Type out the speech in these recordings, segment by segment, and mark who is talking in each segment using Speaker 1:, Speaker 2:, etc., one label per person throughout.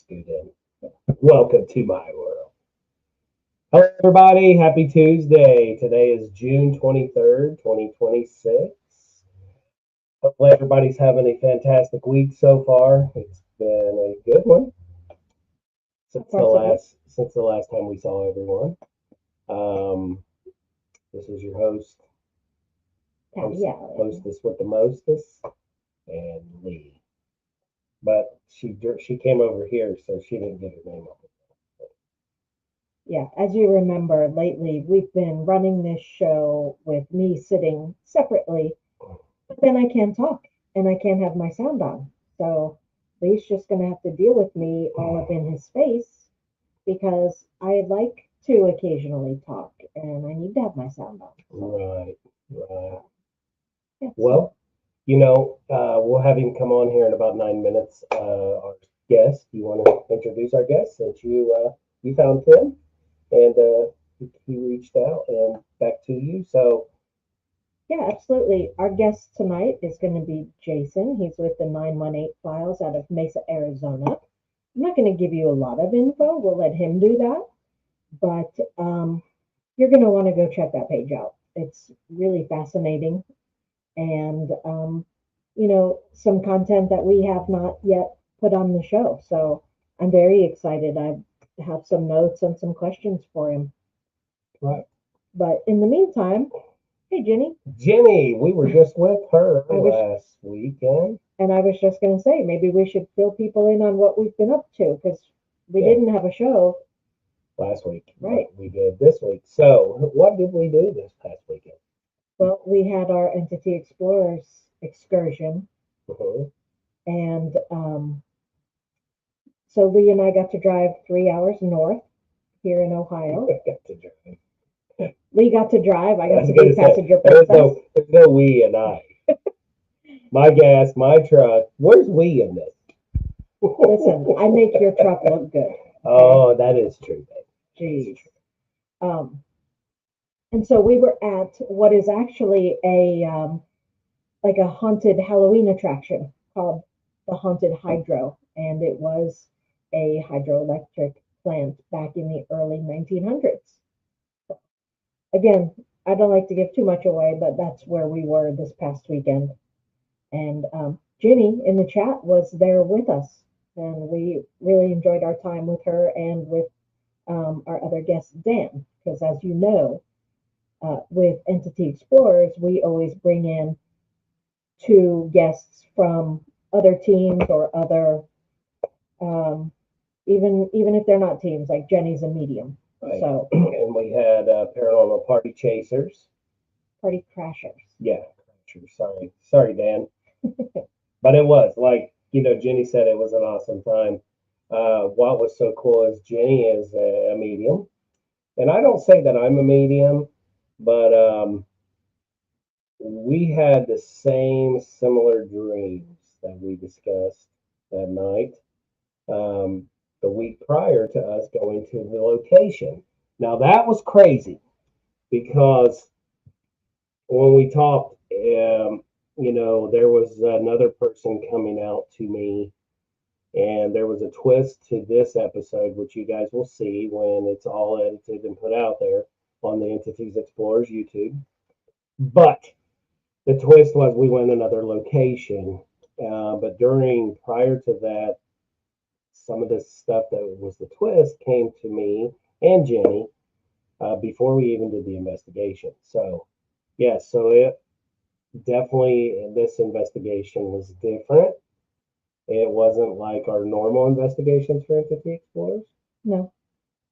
Speaker 1: scoot in. Welcome to my world. Hello, everybody. Happy Tuesday. Today is June 23rd, 2026. Hopefully, everybody's having a fantastic week so far. It's been a good one since the last time we saw everyone. Um, this is your hostess with the mostest, and Lee. But she came over here, so she didn't get her name up.
Speaker 2: Yeah, as you remember, lately we've been running this show with me sitting separately, but then I can't talk and I can't have my sound on. So Lee's just going to have to deal with me all up in his face because I like to occasionally talk and I need to have my sound on.
Speaker 1: Right, right.
Speaker 2: Yeah,
Speaker 1: Well, we'll have him come on here in about 9 minutes. Our guest, you want to introduce our guest since you found Tim and he reached out and back to you. So
Speaker 2: yeah, absolutely. Our guest tonight is going to be Jason. He's with the 918 Files out of Mesa, Arizona. I'm not going to give you a lot of info. We'll let him do that. But you're going to want to go check that page out. It's really fascinating and, some content that we have not yet put on the show. So I'm very excited. I have some notes and some questions for him.
Speaker 1: right.
Speaker 2: But in the meantime, hey,
Speaker 1: Jenny, we were just with her last weekend.
Speaker 2: And I was just going to say, maybe we should fill people in on what we've been up to because we didn't have a show
Speaker 1: last week.
Speaker 2: Right.
Speaker 1: We did this week. So, what did we do this past weekend?
Speaker 2: Well, we had our Entity Explorers excursion.
Speaker 1: Mm-hmm.
Speaker 2: And so Lee and I got to drive 3 hours north here in Ohio. Lee got to drive. I got to be passenger princess.
Speaker 1: There's no we and I. My gas, my truck. Where's we in this?
Speaker 2: Listen, I make your truck look good. Okay?
Speaker 1: Oh, that is true.
Speaker 2: Jeez. And so we were at what is actually like a haunted Halloween attraction called the Haunted Hydro, and it was a hydroelectric plant back in the early 1900s. Again, I don't like to give too much away, but that's where we were this past weekend. And Ginny in the chat was there with us, and we really enjoyed our time with her and with our other guest, Dan, because as you know, with Entity Explorers, we always bring in two guests from other teams or other, even if they're not teams, like Jenny's a medium.
Speaker 1: Right.
Speaker 2: So
Speaker 1: and we had paranormal party chasers.
Speaker 2: Party crashers.
Speaker 1: Yeah, crashers. Sorry, Dan. But it was like Jenny said, it was an awesome time. What was so cool is Jenny is a medium, and I don't say that I'm a medium, but we had the same similar dreams that we discussed that night. The week prior to us going to the location. Now that was crazy because when we talked, there was another person coming out to me, and there was a twist to this episode, which you guys will see when it's all edited and put out there on the Entities Explorers YouTube. But the twist was we went another location, but prior to that, some of this stuff that was the twist came to me and Jenny before we even did the investigation. So, so it definitely, this investigation was different. It wasn't like our normal investigations for Entity Explorers.
Speaker 2: No.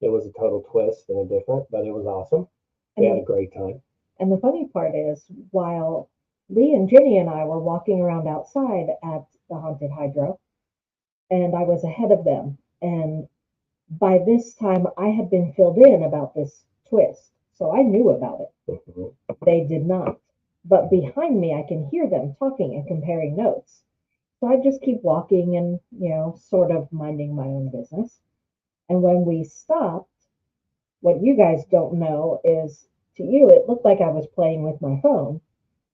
Speaker 1: It was a total twist and a different, but it was awesome. We had a great time.
Speaker 2: And the funny part is, while Lee and Jenny and I were walking around outside at the Haunted Hydro, and I was ahead of them. And by this time, I had been filled in about this twist. So I knew about it.
Speaker 1: Mm-hmm.
Speaker 2: They did not. But behind me, I can hear them talking and comparing notes. So I just keep walking and, sort of minding my own business. And when we stopped, what you guys don't know is to you, it looked like I was playing with my phone,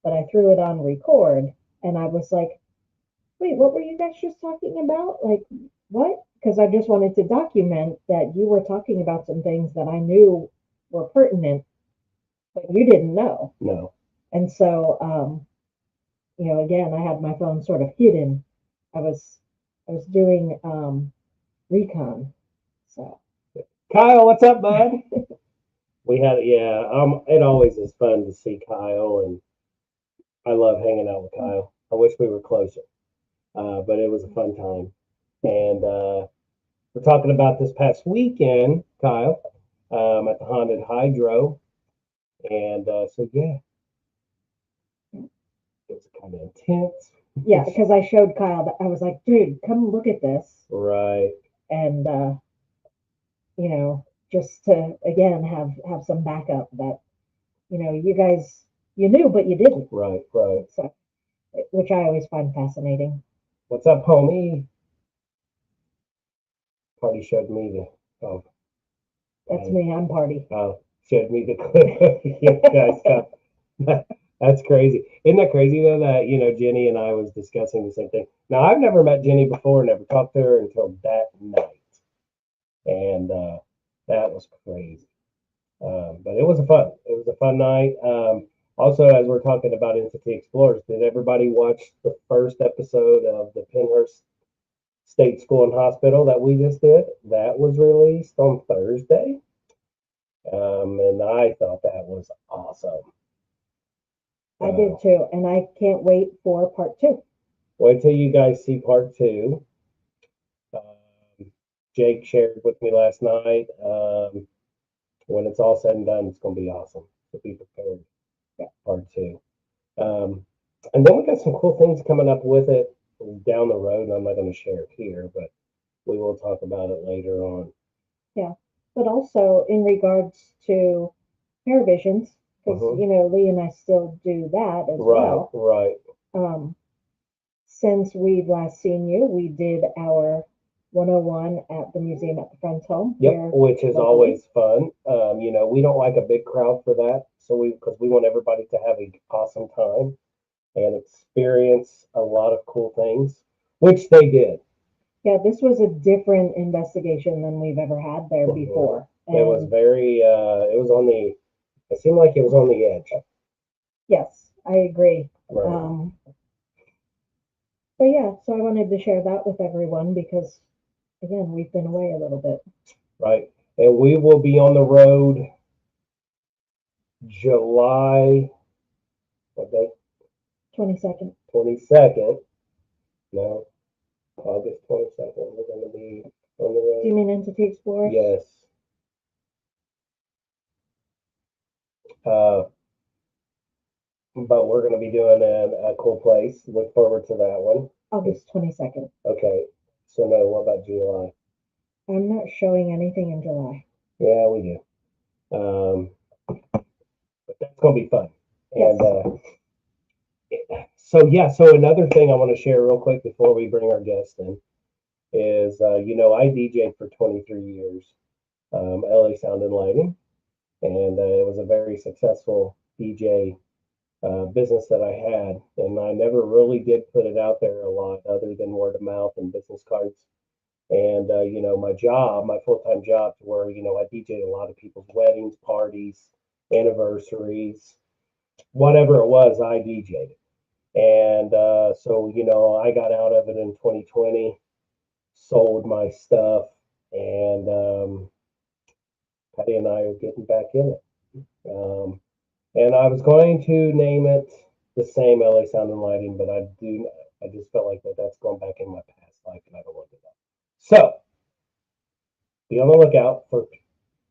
Speaker 2: but I threw it on record and I was like, wait, what were you guys just talking about? Like, what? because I just wanted to document that you were talking about some things that I knew were pertinent, but you didn't know.
Speaker 1: No.
Speaker 2: And so, again, I had my phone sort of hidden. I was doing recon. So
Speaker 1: Kyle, what's up, bud? It always is fun to see Kyle, and I love hanging out with Kyle. I wish we were closer, but it was a fun time. And we're talking about this past weekend, Kyle, at the Haunted Hydro. And so, yeah, it was kind of intense.
Speaker 2: yeah, because I showed Kyle that I was like, dude, come look at this.
Speaker 1: Right.
Speaker 2: And, just to, again, have some backup that, you guys, you knew, but you didn't.
Speaker 1: Right, right.
Speaker 2: So, which I always find fascinating.
Speaker 1: What's up, homie? Party showed me the. Oh,
Speaker 2: that's me. I'm Party.
Speaker 1: Oh, showed me the clip. You guys got. That's crazy. Isn't that crazy though that Jenny and I was discussing the same thing. Now I've never met Jenny before, never talked to her until that night, and that was crazy. But it was a fun night. Also, as we're talking about Entity Explorers, did everybody watch the first episode of the Pennhurst State School and Hospital that we just did? That was released on Thursday. And I thought that was awesome.
Speaker 2: I did too, and I can't wait for part 2.
Speaker 1: Wait till you guys see part 2. Jake shared with me last night. When it's all said and done, it's going to be awesome. So be prepared. Yeah, part 2. And then we got some cool things coming up with it down the road. I'm not going to share it here, but we will talk about it later on.
Speaker 2: Yeah, but also in regards to Paravisions, because Lee and I still do that as well.
Speaker 1: Right.
Speaker 2: Since we've last seen you, we did our 101 at the museum at the Friends Home.
Speaker 1: Yep, which is always fun. We don't like a big crowd for that, because we want everybody to have an awesome time and experience a lot of cool things, which they did.
Speaker 2: Yeah, this was a different investigation than we've ever had there before.
Speaker 1: And it was very, it seemed like it was on the edge.
Speaker 2: Yes, I agree.
Speaker 1: Right.
Speaker 2: But yeah, so I wanted to share that with everyone because, again, we've been away a little bit.
Speaker 1: Right. And we will be on the road July, what day?
Speaker 2: 22nd.
Speaker 1: 22nd. No, August 22nd. We're going to be on the road.
Speaker 2: Do you mean Entity Explorers?
Speaker 1: Yes. But we're going to be doing a cool place. Look forward to that one.
Speaker 2: August 22nd.
Speaker 1: Okay. So, no, what about July?
Speaker 2: I'm not showing anything in July.
Speaker 1: Yeah, we do. But that's going to be fun.
Speaker 2: Yes.
Speaker 1: And so another thing I want to share real quick before we bring our guest in is, I DJ'd for 23 years, LA Sound and Lighting, and it was a very successful DJ business that I had, and I never really did put it out there a lot other than word of mouth and business cards. And, my full-time job to where, I DJ'd a lot of people's weddings, parties, anniversaries, whatever it was, I DJ'd. And so, I got out of it in 2020, sold my stuff, and Patty and I are getting back in it. And I was going to name it the same LA Sound and Lighting, but I just felt like that's going back in my past life, and I don't want to do that. So, be on the lookout for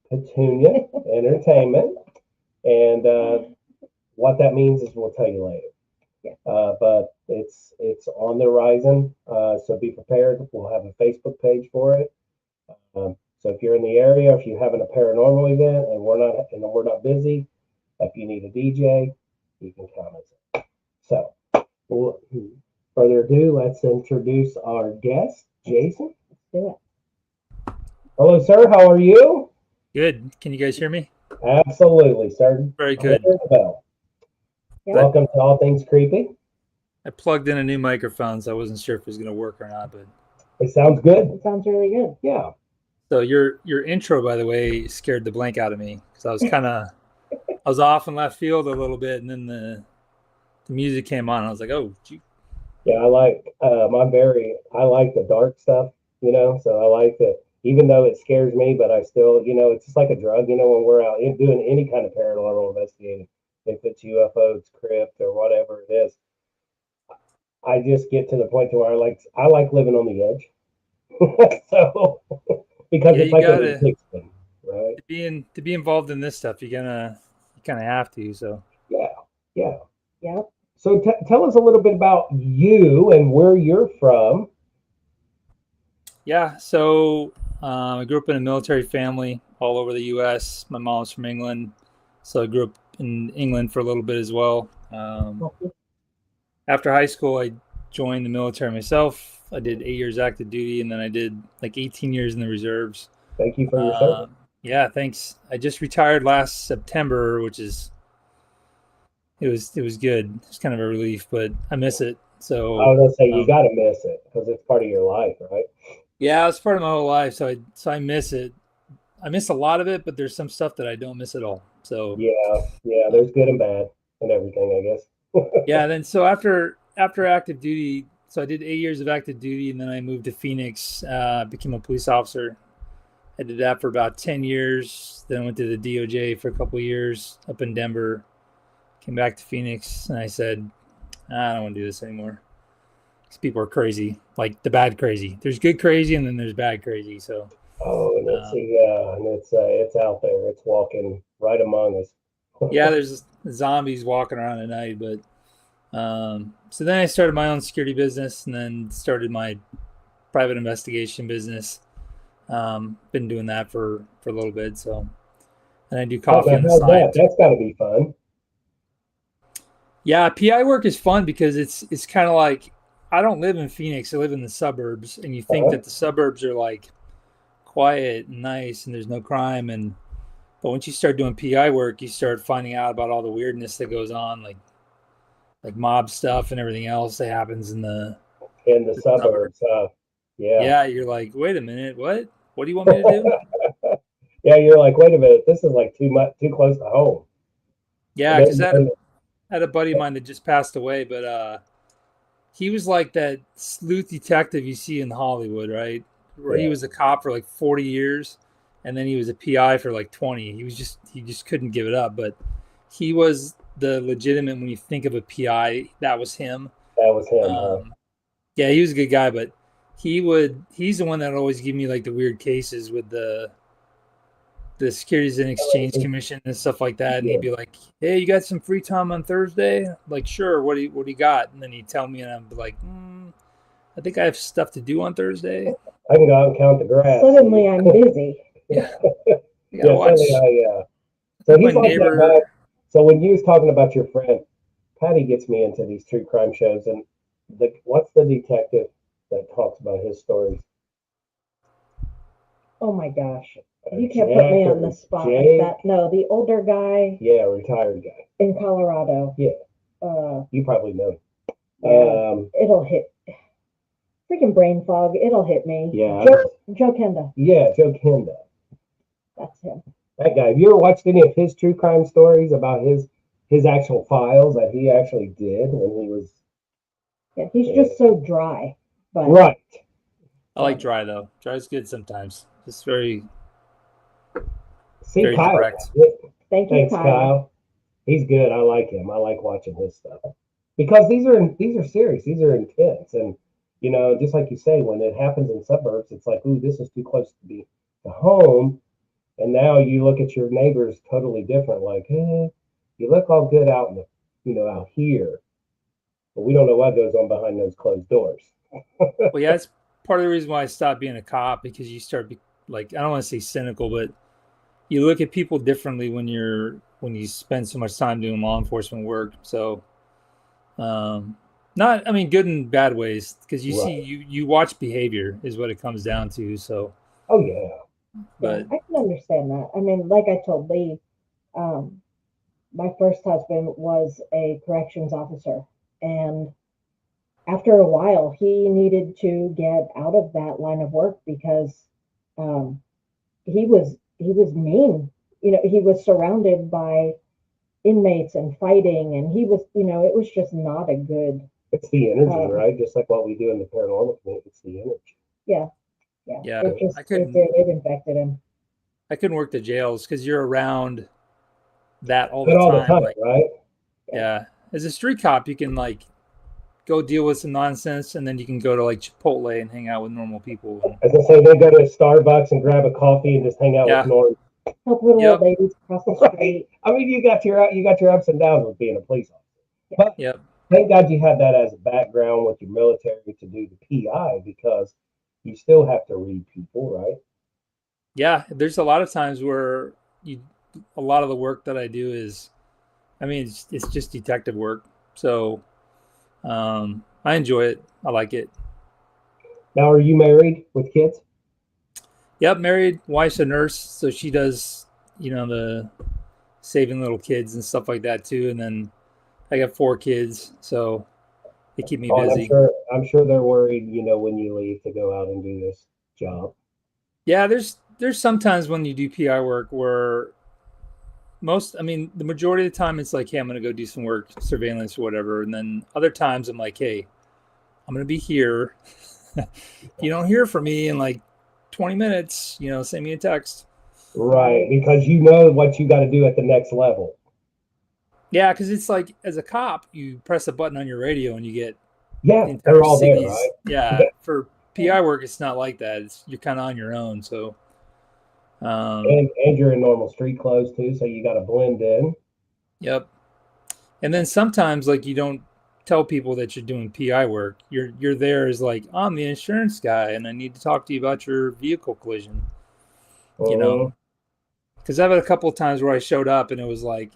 Speaker 1: Petunia Entertainment, and what that means is we'll tell you later.
Speaker 2: Yeah.
Speaker 1: But it's on the horizon, so be prepared. We'll have a Facebook page for it. So if you're in the area, if you're having a paranormal event and we're not busy, if you need a DJ, you can count us. So, without further ado, let's introduce our guest, Jason.
Speaker 2: Let's do it.
Speaker 1: Hello, sir. How are you?
Speaker 3: Good. Can you guys hear me?
Speaker 1: Absolutely, sir.
Speaker 3: Very good.
Speaker 2: Yeah.
Speaker 1: Welcome to All Things Creepy.
Speaker 3: I plugged in a new microphone, so I wasn't sure if it was going to work or not, but
Speaker 1: It sounds good.
Speaker 2: It sounds really good.
Speaker 1: Yeah.
Speaker 3: So your intro, by the way, scared the blank out of me because I was off in left field a little bit, and then the music came on. And I was like, oh, gee.
Speaker 1: Yeah, I like the dark stuff, so I like that even though it scares me, but I still, it's just like a drug, when we're out doing any kind of paranormal investigating, if it's UFOs, crypt or whatever it is, I just get to the point to where I like living on the edge. So because
Speaker 3: Yeah,
Speaker 1: it's
Speaker 3: you
Speaker 1: like an
Speaker 3: gotta
Speaker 1: addiction, right?
Speaker 3: to be involved in this stuff. You kind of have to. So
Speaker 1: Yeah, yeah.
Speaker 2: Yep.
Speaker 1: So tell us a little bit about you and where you're from.
Speaker 3: yeah, so I grew up in a military family all over the U.S. My mom's from England, so I grew up in England for a little bit as well. After high school, I joined the military myself. I did 8 years active duty, and then I did like 18 years in the reserves.
Speaker 1: Thank you for your service.
Speaker 3: Uh, yeah, thanks. I just retired last September, which is it was good. It's kind of a relief, but I miss it.
Speaker 1: I was
Speaker 3: So
Speaker 1: gonna say you
Speaker 3: um,
Speaker 1: got to miss it because it's part of your life, right?
Speaker 3: yeah, it's part of my whole life. So I miss it. I miss a lot of it, but there's some stuff that I don't miss at all. So
Speaker 1: Yeah, yeah.
Speaker 3: uh,
Speaker 1: There's good and bad and everything, I guess.
Speaker 3: yeah, then so after active duty, so I did 8 years of active duty, and then I moved to Phoenix, became a police officer. I did that for about 10 years. Then I went to the DOJ for a couple of years up in Denver. Came back to Phoenix, and I said, I don't want to do this anymore. These people are crazy, like the bad crazy. There's good crazy, and then there's bad crazy. So
Speaker 1: Oh, and
Speaker 3: uh,
Speaker 1: it's out there. It's walking right among us.
Speaker 3: yeah, there's zombies walking around at night, but so then I started my own security business and then started my private investigation business. Been doing that for a little bit. So, and I do coffee on the
Speaker 1: How's that?
Speaker 3: side.
Speaker 1: That's got to be fun.
Speaker 3: Yeah, PI work is fun because it's kind of like I don't live in Phoenix. I live in the suburbs, and you think
Speaker 1: Uh-huh.
Speaker 3: that the suburbs are like quiet and nice and there's no crime. And but once you start doing PI work, you start finding out about all the weirdness that goes on, like mob stuff and everything else that happens in
Speaker 1: In the
Speaker 3: the suburbs.
Speaker 1: suburbs. Yeah.
Speaker 3: Yeah, you're like, wait a minute, what? What do you want me to do?
Speaker 1: Yeah, you're like, wait a minute, this is like too much, too close to home.
Speaker 3: Yeah, because
Speaker 1: And, and,
Speaker 3: I had a buddy of mine that just passed away, but he was like that sleuth detective you see in Hollywood, right? Where he
Speaker 1: yeah,
Speaker 3: was a cop for like 40 years and then he was a PI for like 20. He just couldn't give it up, but he was the legitimate when you think of a PI, that was him.
Speaker 1: that was him, huh?
Speaker 3: Um, yeah, he was a good guy, but he's the one that would always give me like the weird cases with the Securities and Exchange Commission and stuff like that. And
Speaker 1: Yeah.
Speaker 3: he'd be like, "Hey, you got some free time on Thursday?" I'm like, sure. What do you got? And then he'd tell me, and I'd be like, I think I have stuff to do on Thursday.
Speaker 1: I can go out and count the grass.
Speaker 2: Suddenly I'm busy.
Speaker 3: Yeah, I gotta
Speaker 1: Yeah,
Speaker 3: watch
Speaker 1: suddenly so
Speaker 3: my
Speaker 1: he's like that
Speaker 3: neighbor.
Speaker 1: guy. So when you was talking about your friend, Patty gets me into these true crime shows, and what's the detective that talks about his stories?
Speaker 2: Oh my gosh. You
Speaker 1: Jack
Speaker 2: can't put me on
Speaker 1: or
Speaker 2: the spot
Speaker 1: Jake?
Speaker 2: like that. No, the older guy
Speaker 1: Yeah, retired guy.
Speaker 2: in Colorado.
Speaker 1: Yeah,
Speaker 2: Uh,
Speaker 1: you probably know.
Speaker 2: yeah, it'll hit. Freaking brain fog. It'll hit me.
Speaker 1: Yeah,
Speaker 2: Joe Kenda.
Speaker 1: yeah, Joe Kenda.
Speaker 2: That's him.
Speaker 1: That guy. Have you ever watched any of his true crime stories about his actual files that he actually did when he was
Speaker 2: Yeah, he's just so dry. But
Speaker 1: right?
Speaker 3: I like dry though. Dry's good sometimes. Just very
Speaker 1: See,
Speaker 3: very
Speaker 1: Kyle.
Speaker 3: direct.
Speaker 2: thank you,
Speaker 1: Thanks,
Speaker 2: Kyle.
Speaker 1: Kyle. He's good. I like him. I like watching his stuff because these are serious. These are intense, and just like you say, when it happens in suburbs, it's like, ooh, this is too close to be to home. And now you look at your neighbors totally different. Like, you look all good out in the, out here, but we don't know what goes on behind those closed doors.
Speaker 3: Well, yeah, that's part of the reason why I stopped being a cop because you start like I don't want to say cynical, but you look at people differently when you spend so much time doing law enforcement work. So, not I mean good and bad ways because
Speaker 1: Right.
Speaker 3: you watch behavior is what it comes down to. So,
Speaker 1: Oh yeah.
Speaker 2: Yeah,
Speaker 3: but
Speaker 2: I can understand that. I mean, like I told Lee, um, my first husband was a corrections officer, and after a while, he needed to get out of that line of work because um, he was mean. He was surrounded by inmates and fighting, and it was just not a good.
Speaker 1: It's the energy,
Speaker 2: Um,
Speaker 1: right? Just like what we do in the paranormal community, it's the energy.
Speaker 2: yeah,
Speaker 3: Yeah,
Speaker 2: it just
Speaker 3: I
Speaker 2: it
Speaker 3: couldn't
Speaker 2: did it infected him.
Speaker 3: I couldn't work the jails because you're around that all
Speaker 1: But
Speaker 3: the
Speaker 1: all the
Speaker 3: time.
Speaker 1: time,
Speaker 3: Like,
Speaker 1: right?
Speaker 3: yeah, as a street cop, you can like go deal with some nonsense, and then you can go to like Chipotle and hang out with normal people. And,
Speaker 1: As I say, they go to Starbucks and grab a coffee and just hang out with
Speaker 3: yeah,
Speaker 1: Norm.
Speaker 2: Help little old
Speaker 3: yep,
Speaker 2: ladies across the
Speaker 1: Right.
Speaker 2: street.
Speaker 1: I mean, you got your ups and downs with being a police officer, but
Speaker 3: yep.
Speaker 1: thank God you had that as a background with your military to do the PI because you still have to read people, right?
Speaker 3: Yeah, there's a lot of times where you a lot of the work that I do is, I mean, it's just detective work. So I enjoy it. I like it.
Speaker 1: Now, are you married with kids?
Speaker 3: Yep, married, wife's a nurse, so she does, the saving little kids and stuff like that too. And then I got 4 kids, so they keep me
Speaker 1: Oh, and
Speaker 3: busy.
Speaker 1: I'm sure they're worried, when you leave to go out and do this job.
Speaker 3: Yeah, there's sometimes when you do PI work where I mean, the majority of the time it's like, hey, I'm gonna go do some work, surveillance or whatever, and then other times I'm like, hey, I'm gonna be here. You don't hear from me in like 20 minutes, send me a text.
Speaker 1: Right, because you know what you got to do at the next level.
Speaker 3: Yeah, because it's like as a cop, you press a button on your radio and you get
Speaker 1: Yeah,
Speaker 3: the entire
Speaker 1: they're all there, right?
Speaker 3: city's. Yeah, for PI work, it's not like that. You're kind of on your own. So, um,
Speaker 1: And you're in normal street clothes too, so you got to blend in.
Speaker 3: yep. And then sometimes, like, you don't tell people that you're doing PI work. You're there as like, I'm the insurance guy, and I need to talk to you about your vehicle collision. You
Speaker 1: Uh,
Speaker 3: know, because I've had a couple of times where I showed up and it was like,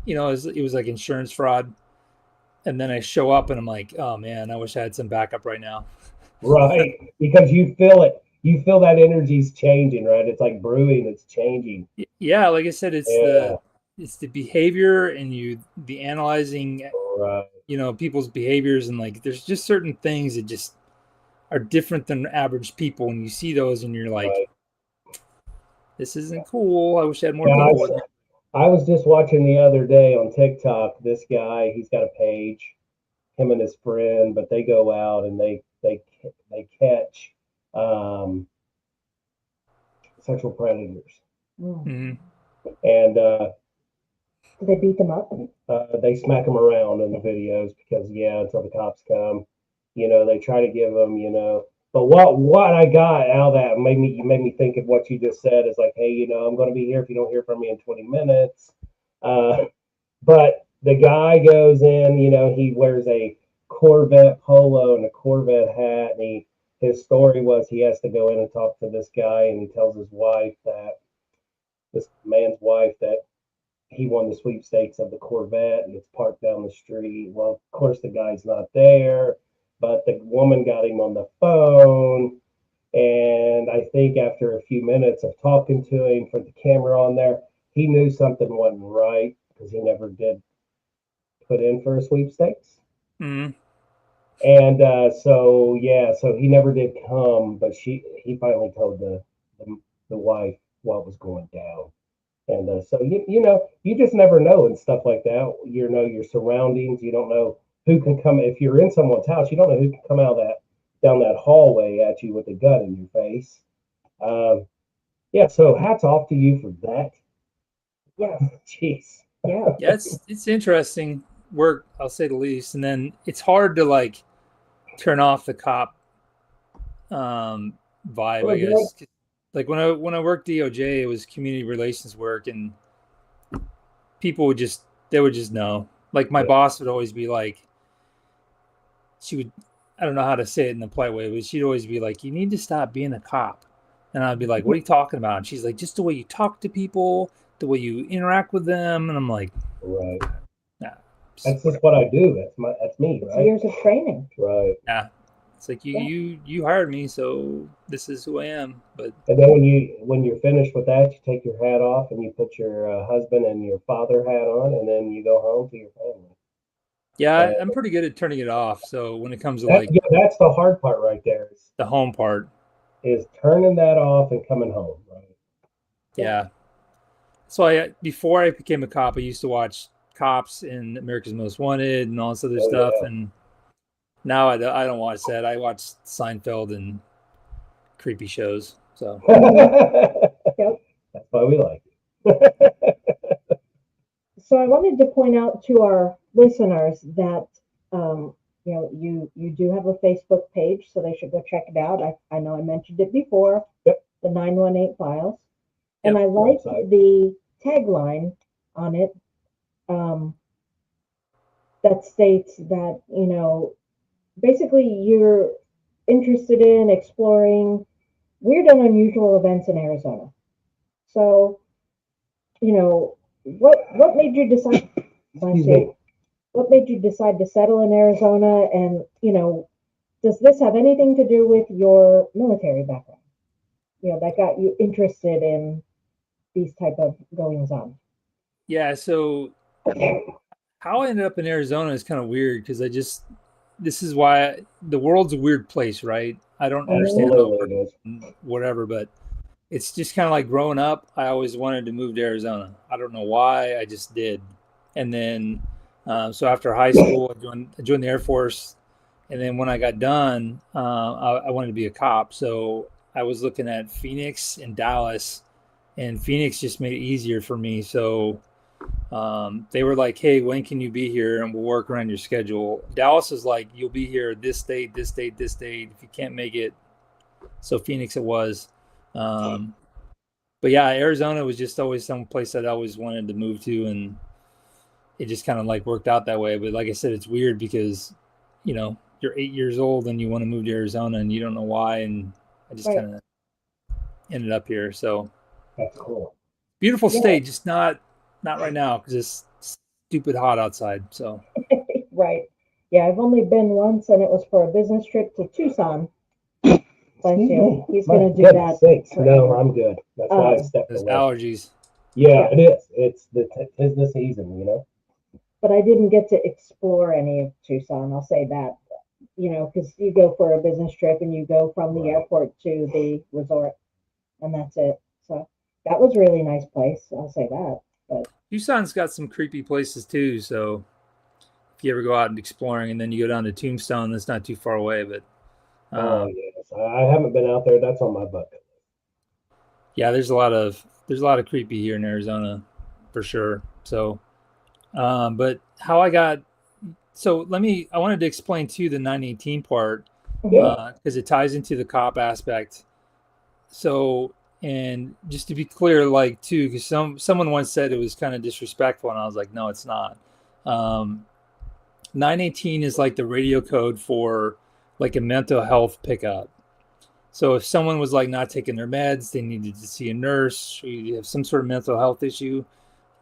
Speaker 3: it was like insurance fraud, and then I show up and I'm like, oh man, I wish I had some backup right now.
Speaker 1: right, because you feel it. You feel that energy's changing, right? It's like brewing. It's changing.
Speaker 3: Yeah, like I said, it's
Speaker 1: Yeah,
Speaker 3: the behavior and the analyzing,
Speaker 1: right,
Speaker 3: people's behaviors, and like there's just certain things that just are different than average people, and you see those and you're like,
Speaker 1: right.
Speaker 3: this isn't cool. I wish I had more
Speaker 1: Yeah,
Speaker 3: people with me.
Speaker 1: I was just watching the other day on TikTok. This guy, he's got a page, him and his friend, but they go out and they catch um, sexual predators,
Speaker 2: Mm.
Speaker 3: Hmm.
Speaker 1: and
Speaker 2: Do they beat them up?
Speaker 1: they smack them around in the videos because until the cops come, they try to give them, But what I got out of that made me think of what you just said is like, hey, I'm going to be here if you don't hear from me in 20 minutes. Uh, but the guy goes in, he wears a Corvette polo and a Corvette hat, and his story was he has to go in and talk to this guy, and he tells this man's wife that he won the sweepstakes of the Corvette and it's parked down the street. Well, of course, the guy's not there, but the woman got him on the phone. And I think after a few minutes of talking to him for the camera on there, he knew something wasn't right because he never did put in for a sweepstakes.
Speaker 3: Hmm.
Speaker 1: And so he never did come, but he finally told the wife what was going down. And so you just never know and stuff like that. Your surroundings. You don't know who can come if you're in someone's house. You don't know who can come out down that hallway at you with a gun in your face. Um, yeah. So hats off to you for that.
Speaker 2: Yes.
Speaker 1: Jeez.
Speaker 2: Yeah.
Speaker 3: Yeah, it's interesting work, I'll say the least. And then it's hard to like turn off the cop vibe, I guess. Like when I worked DOJ, it was community relations work, and people they would just know. Like my
Speaker 1: Yeah.
Speaker 3: boss would always be like, she would, I don't know how to say it in a polite way, but she'd always be like, you need to stop being a cop. And I'd be like, what are you talking about? And she's like, just the way you talk to people, the way you interact with them. And I'm like,
Speaker 1: Right.
Speaker 3: nah,
Speaker 1: That's just what I do. That's me,
Speaker 2: It's
Speaker 1: right?
Speaker 2: years of training.
Speaker 1: Right.
Speaker 3: nah. It's like you hired me, so this is who I am. But
Speaker 1: And then when you're finished with that, you take your hat off and you put your husband and your father hat on, and then you go home to your family.
Speaker 3: Yeah, I'm pretty good at turning it off. So when it comes to
Speaker 1: That,
Speaker 3: like
Speaker 1: yeah, that's the hard part right there
Speaker 3: the home part,
Speaker 1: is turning that off and coming home, right?
Speaker 3: yeah. So before I became a cop, I used to watch Cops and America's Most Wanted and all this other
Speaker 1: Oh,
Speaker 3: stuff.
Speaker 1: yeah.
Speaker 3: And now I don't watch that. I watch Seinfeld and creepy shows. So
Speaker 2: Yep.
Speaker 1: That's why we like it.
Speaker 2: So I wanted to point out to our listeners that you do have a Facebook page, so they should go check it out. I know I mentioned it before.
Speaker 1: Yep.
Speaker 2: The 918 Files, and
Speaker 3: Yep.
Speaker 2: I like
Speaker 1: Website.
Speaker 2: the tagline on it that states that basically you're interested in exploring weird and unusual events in Arizona. So what made you decide?
Speaker 1: Excuse me.
Speaker 2: What made you decide to settle in Arizona? And, does this have anything to do with your military background? That got you interested in these type of goings on.
Speaker 3: yeah, so how I ended up in Arizona is kind of weird because this is why the world's a weird place, right? I don't understand how it
Speaker 1: Absolutely it
Speaker 3: works
Speaker 1: is.
Speaker 3: and whatever, but it's just kind of like growing up. I always wanted to move to Arizona. I don't know why, I just did. And then, so after high school, I joined the Air Force. And then when I got done, I wanted to be a cop. So I was looking at Phoenix and Dallas, and Phoenix just made it easier for me. So they were like, "Hey, when can you be here? And we'll work around your schedule." Dallas is like, "You'll be here this date, this date, this date. If you can't make it," so Phoenix it was. Um, but yeah, Arizona was just always some place that I always wanted to move to, and it just kind of like worked out that way. But like I said, it's weird because you're 8 years old and you want to move to Arizona and you don't know why, and I just
Speaker 2: Right.
Speaker 3: kind of ended up here. So
Speaker 1: That's cool.
Speaker 3: beautiful
Speaker 2: Yeah.
Speaker 3: state, just not right now because it's stupid hot outside. So
Speaker 2: Right. Yeah, I've only been once, and it was for a business trip to Tucson. Bless you. He's
Speaker 1: My
Speaker 2: going to do
Speaker 1: goodness
Speaker 2: that.
Speaker 1: sakes. No, I'm good. That's why I stepped
Speaker 3: there's
Speaker 1: away.
Speaker 3: allergies.
Speaker 1: Yeah, it is. It's the season.
Speaker 2: But I didn't get to explore any of Tucson. I'll say that. Because you go for a business trip and you go from the
Speaker 1: Right.
Speaker 2: airport to the resort, and that's it. So that was a really nice place. I'll say that. But
Speaker 3: Tucson's got some creepy places too. So if you ever go out and exploring, and then you go down to Tombstone, that's not too far away. But
Speaker 1: Oh yes, I haven't been out there. That's on my bucket.
Speaker 3: yeah, there's a lot of creepy here in Arizona, for sure. So, but how I got so I wanted to explain too the 918 part
Speaker 1: Yeah.
Speaker 3: because it ties into the cop aspect. So, and just to be clear, like too, because someone once said it was kind of disrespectful, and I was like, no, it's not. 918 is like the radio code for like a mental health pickup. So if someone was like not taking their meds, they needed to see a nurse, or you have some sort of mental health issue,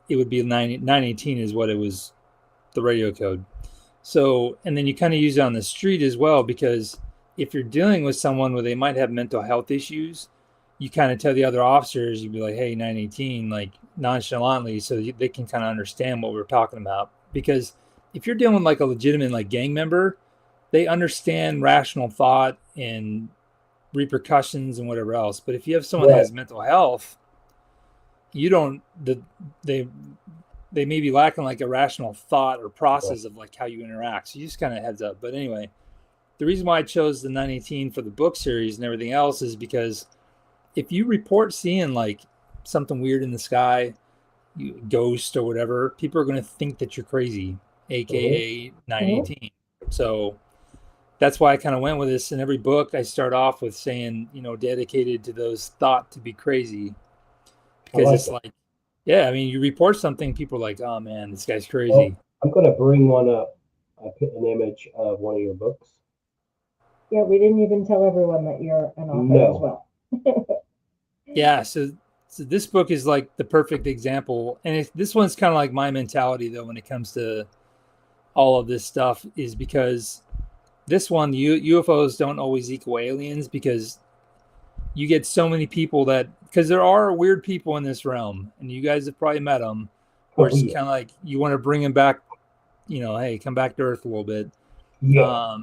Speaker 3: it would be 918 is what it was, the radio code. So, and then you kind of use it on the street as well, because if you're dealing with someone where they might have mental health issues, you kind of tell the other officers, you'd be like, hey, 918, like nonchalantly, so they can kind of understand what we're talking about. Because if you're dealing with like a legitimate like gang member, they understand rational thought and repercussions and whatever else. But if you have someone that has mental health, you don't, they may be lacking like a rational thought or process of like how you interact. So you just kind of heads up. But anyway, the reason why I chose the 918 for the book series and everything else is because if you report seeing like something weird in the sky, ghost or whatever, people are going to think that you're crazy, aka 918. So that's why I kind of went with this. In every book, I start off with saying, dedicated to those thought to be crazy, because it's like, yeah, I mean, you report something, people are like, oh man, this guy's crazy.
Speaker 1: Well, I'm going to bring one up. I put an image of one of your books.
Speaker 2: Yeah, we didn't even tell everyone that you're an author as well.
Speaker 3: Yeah, so this book is like the perfect example. And this one's kind of like my mentality, though, when it comes to all of this stuff, is because this one, UFOs don't always equal aliens, because you get so many people because there are weird people in this realm, and you guys have probably met them, where it's kind of like you want to bring them back hey, come back to Earth a little bit.
Speaker 1: Yeah.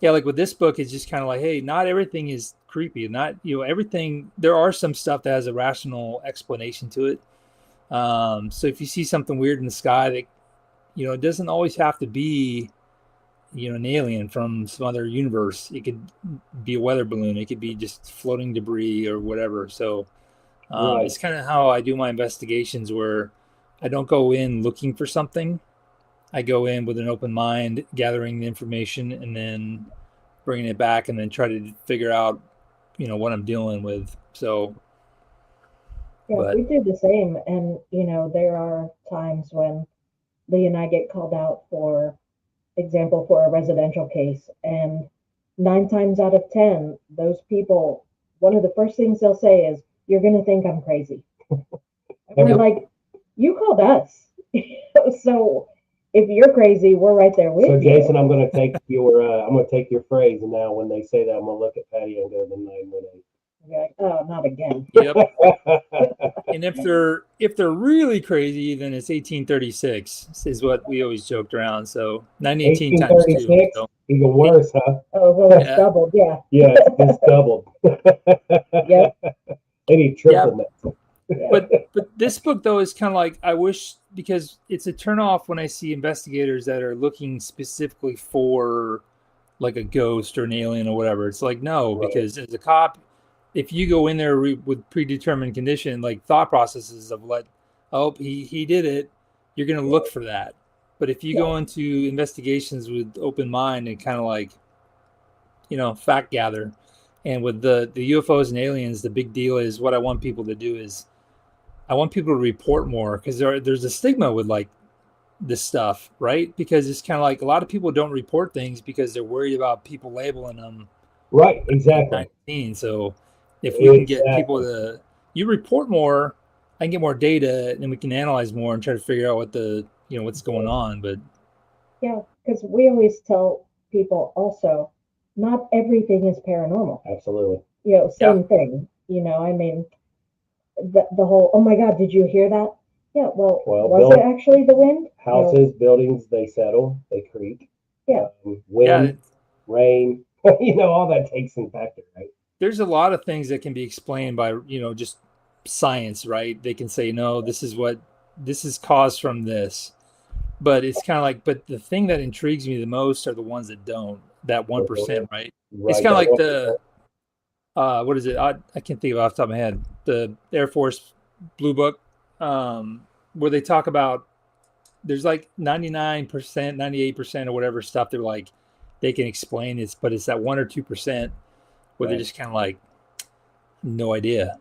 Speaker 3: Yeah, like with this book, it's just kind of like, hey, not everything is creepy. Not, everything, there are some stuff that has a rational explanation to it. So if you see something weird in the sky that, it doesn't always have to be, an alien from some other universe. It could be a weather balloon. It could be just floating debris or whatever. So
Speaker 1: Right.
Speaker 3: it's kind of how I do my investigations, where I don't go in looking for something. I go in with an open mind, gathering the information, and then bringing it back, and then try to figure out, what I'm dealing with. So,
Speaker 2: Yeah,
Speaker 3: but
Speaker 2: we do the same. And, there are times when Lee and I get called out, for example, for a residential case. And 9 times out of 10, those people, one of the first things they'll say is, "You're going to think I'm crazy." And we're like, "You called us." So if you're crazy, we're right there with
Speaker 1: So
Speaker 2: you.
Speaker 1: Jason, I'm going to take your phrase, and now when they say that, I'm going to look at Patty and go the 918.
Speaker 2: You're like, "Oh, not again."
Speaker 3: yep. And if they're really crazy, then it's 1836 is what we always joked around. So 918 times 2.
Speaker 1: 1836,
Speaker 3: So,
Speaker 1: even worse, huh?
Speaker 2: Oh, well, it's
Speaker 3: Yeah.
Speaker 2: doubled. Yeah.
Speaker 1: Yeah, it's doubled.
Speaker 2: Yep.
Speaker 1: They need triple that.
Speaker 3: but this book though is kind of like, I wish, because it's a turnoff when I see investigators that are looking specifically for like a ghost or an alien or whatever. It's like, no,
Speaker 1: Right.
Speaker 3: because as a cop, if you go in there with predetermined condition, like thought processes of he did it, you're going to look for that. But if you go into investigations with open mind and kind of like, fact gather, and with the UFOs and aliens, the big deal is, what I want people to do is, I want people to report more, because there's a stigma with like this stuff, right? Because it's kind of like, a lot of people don't report things because they're worried about people labeling them.
Speaker 1: Right, exactly.
Speaker 3: 19. So if we can get
Speaker 1: Exactly.
Speaker 3: people to, you report more, I can get more data, and then we can analyze more and try to figure out what's going on. But
Speaker 2: Yeah, because we always tell people also, not everything is paranormal.
Speaker 1: Absolutely.
Speaker 2: Same thing. I mean, the whole, "Oh my God, did you hear that?" Yeah, well, was it actually the wind?
Speaker 1: Houses, buildings, they settle, they creak.
Speaker 2: Yeah.
Speaker 1: Wind, rain, all that takes in factor, right?
Speaker 3: There's a lot of things that can be explained by, just science, right? They can say, no, this is caused from this. But it's kind of like, but the thing that intrigues me the most are the ones that don't, that 1%, right? It's kind of like the, what is it? I can't think of it off the top of my head. The Air Force Blue Book, where they talk about, there's like 99%, 98% or whatever stuff. They're like, they can explain it, but it's that 1 or 2% where they're just kind of like, no idea.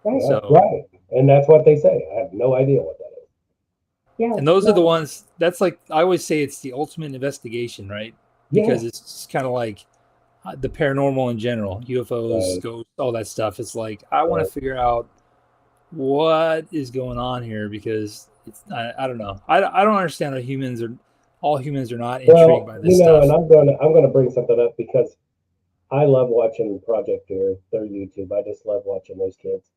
Speaker 2: Right.
Speaker 1: Right. And that's what they say. I have no idea what that is.
Speaker 2: Yeah.
Speaker 3: And those are the ones, that's like, I always say it's the ultimate investigation, right? Because it's just kind of like the paranormal in general, UFOs, ghosts, all that stuff. It's like, I want to figure out what is going on here, because I don't know. I don't understand how all humans are not intrigued by this stuff.
Speaker 1: And I'm gonna bring something up, because I love watching Project Fear, their YouTube. I just love watching those kids.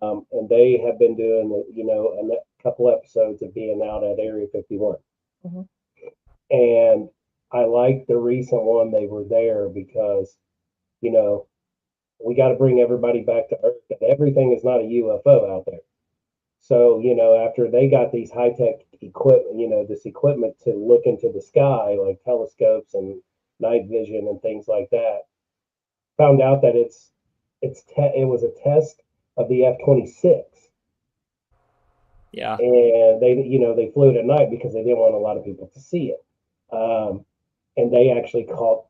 Speaker 1: And they have been doing, a couple episodes of being out at Area 51.
Speaker 2: Mm-hmm.
Speaker 1: And I like the recent one they were there, because, we got to bring everybody back to Earth, and everything is not a UFO out there. So, after they got these high-tech equipment, this equipment to look into the sky, like telescopes and night vision and things like that, found out that it was a test of the F-26.
Speaker 3: Yeah.
Speaker 1: And they flew it at night because they didn't want a lot of people to see it. And they actually caught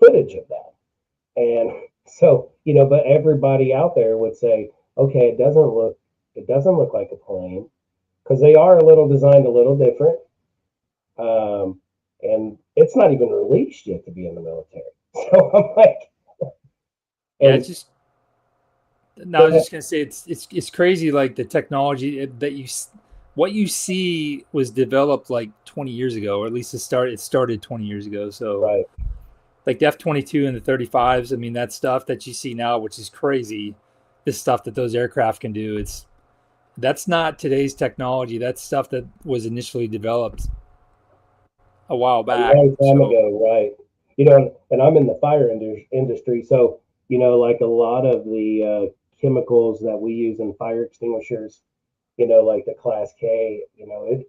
Speaker 1: footage of that. And so, but everybody out there would say, okay, it doesn't look like a plane, because they are designed a little different. And it's not even released yet to be in the military. So I'm like,
Speaker 3: I was just gonna say, it's crazy, like the technology that what you see was developed like 20 years ago, or at least it started 20 years ago. So like the F-22 and the 35s, I mean, that stuff that you see now, which is crazy, this stuff that those aircraft can do, that's not today's technology. That's stuff that was initially developed a while
Speaker 1: A
Speaker 3: back.
Speaker 1: long time
Speaker 3: So
Speaker 1: ago, right? You know, and I'm in the fire industry, so you know, like a lot of the chemicals that we use in fire extinguishers, you know, like the Class K, you know,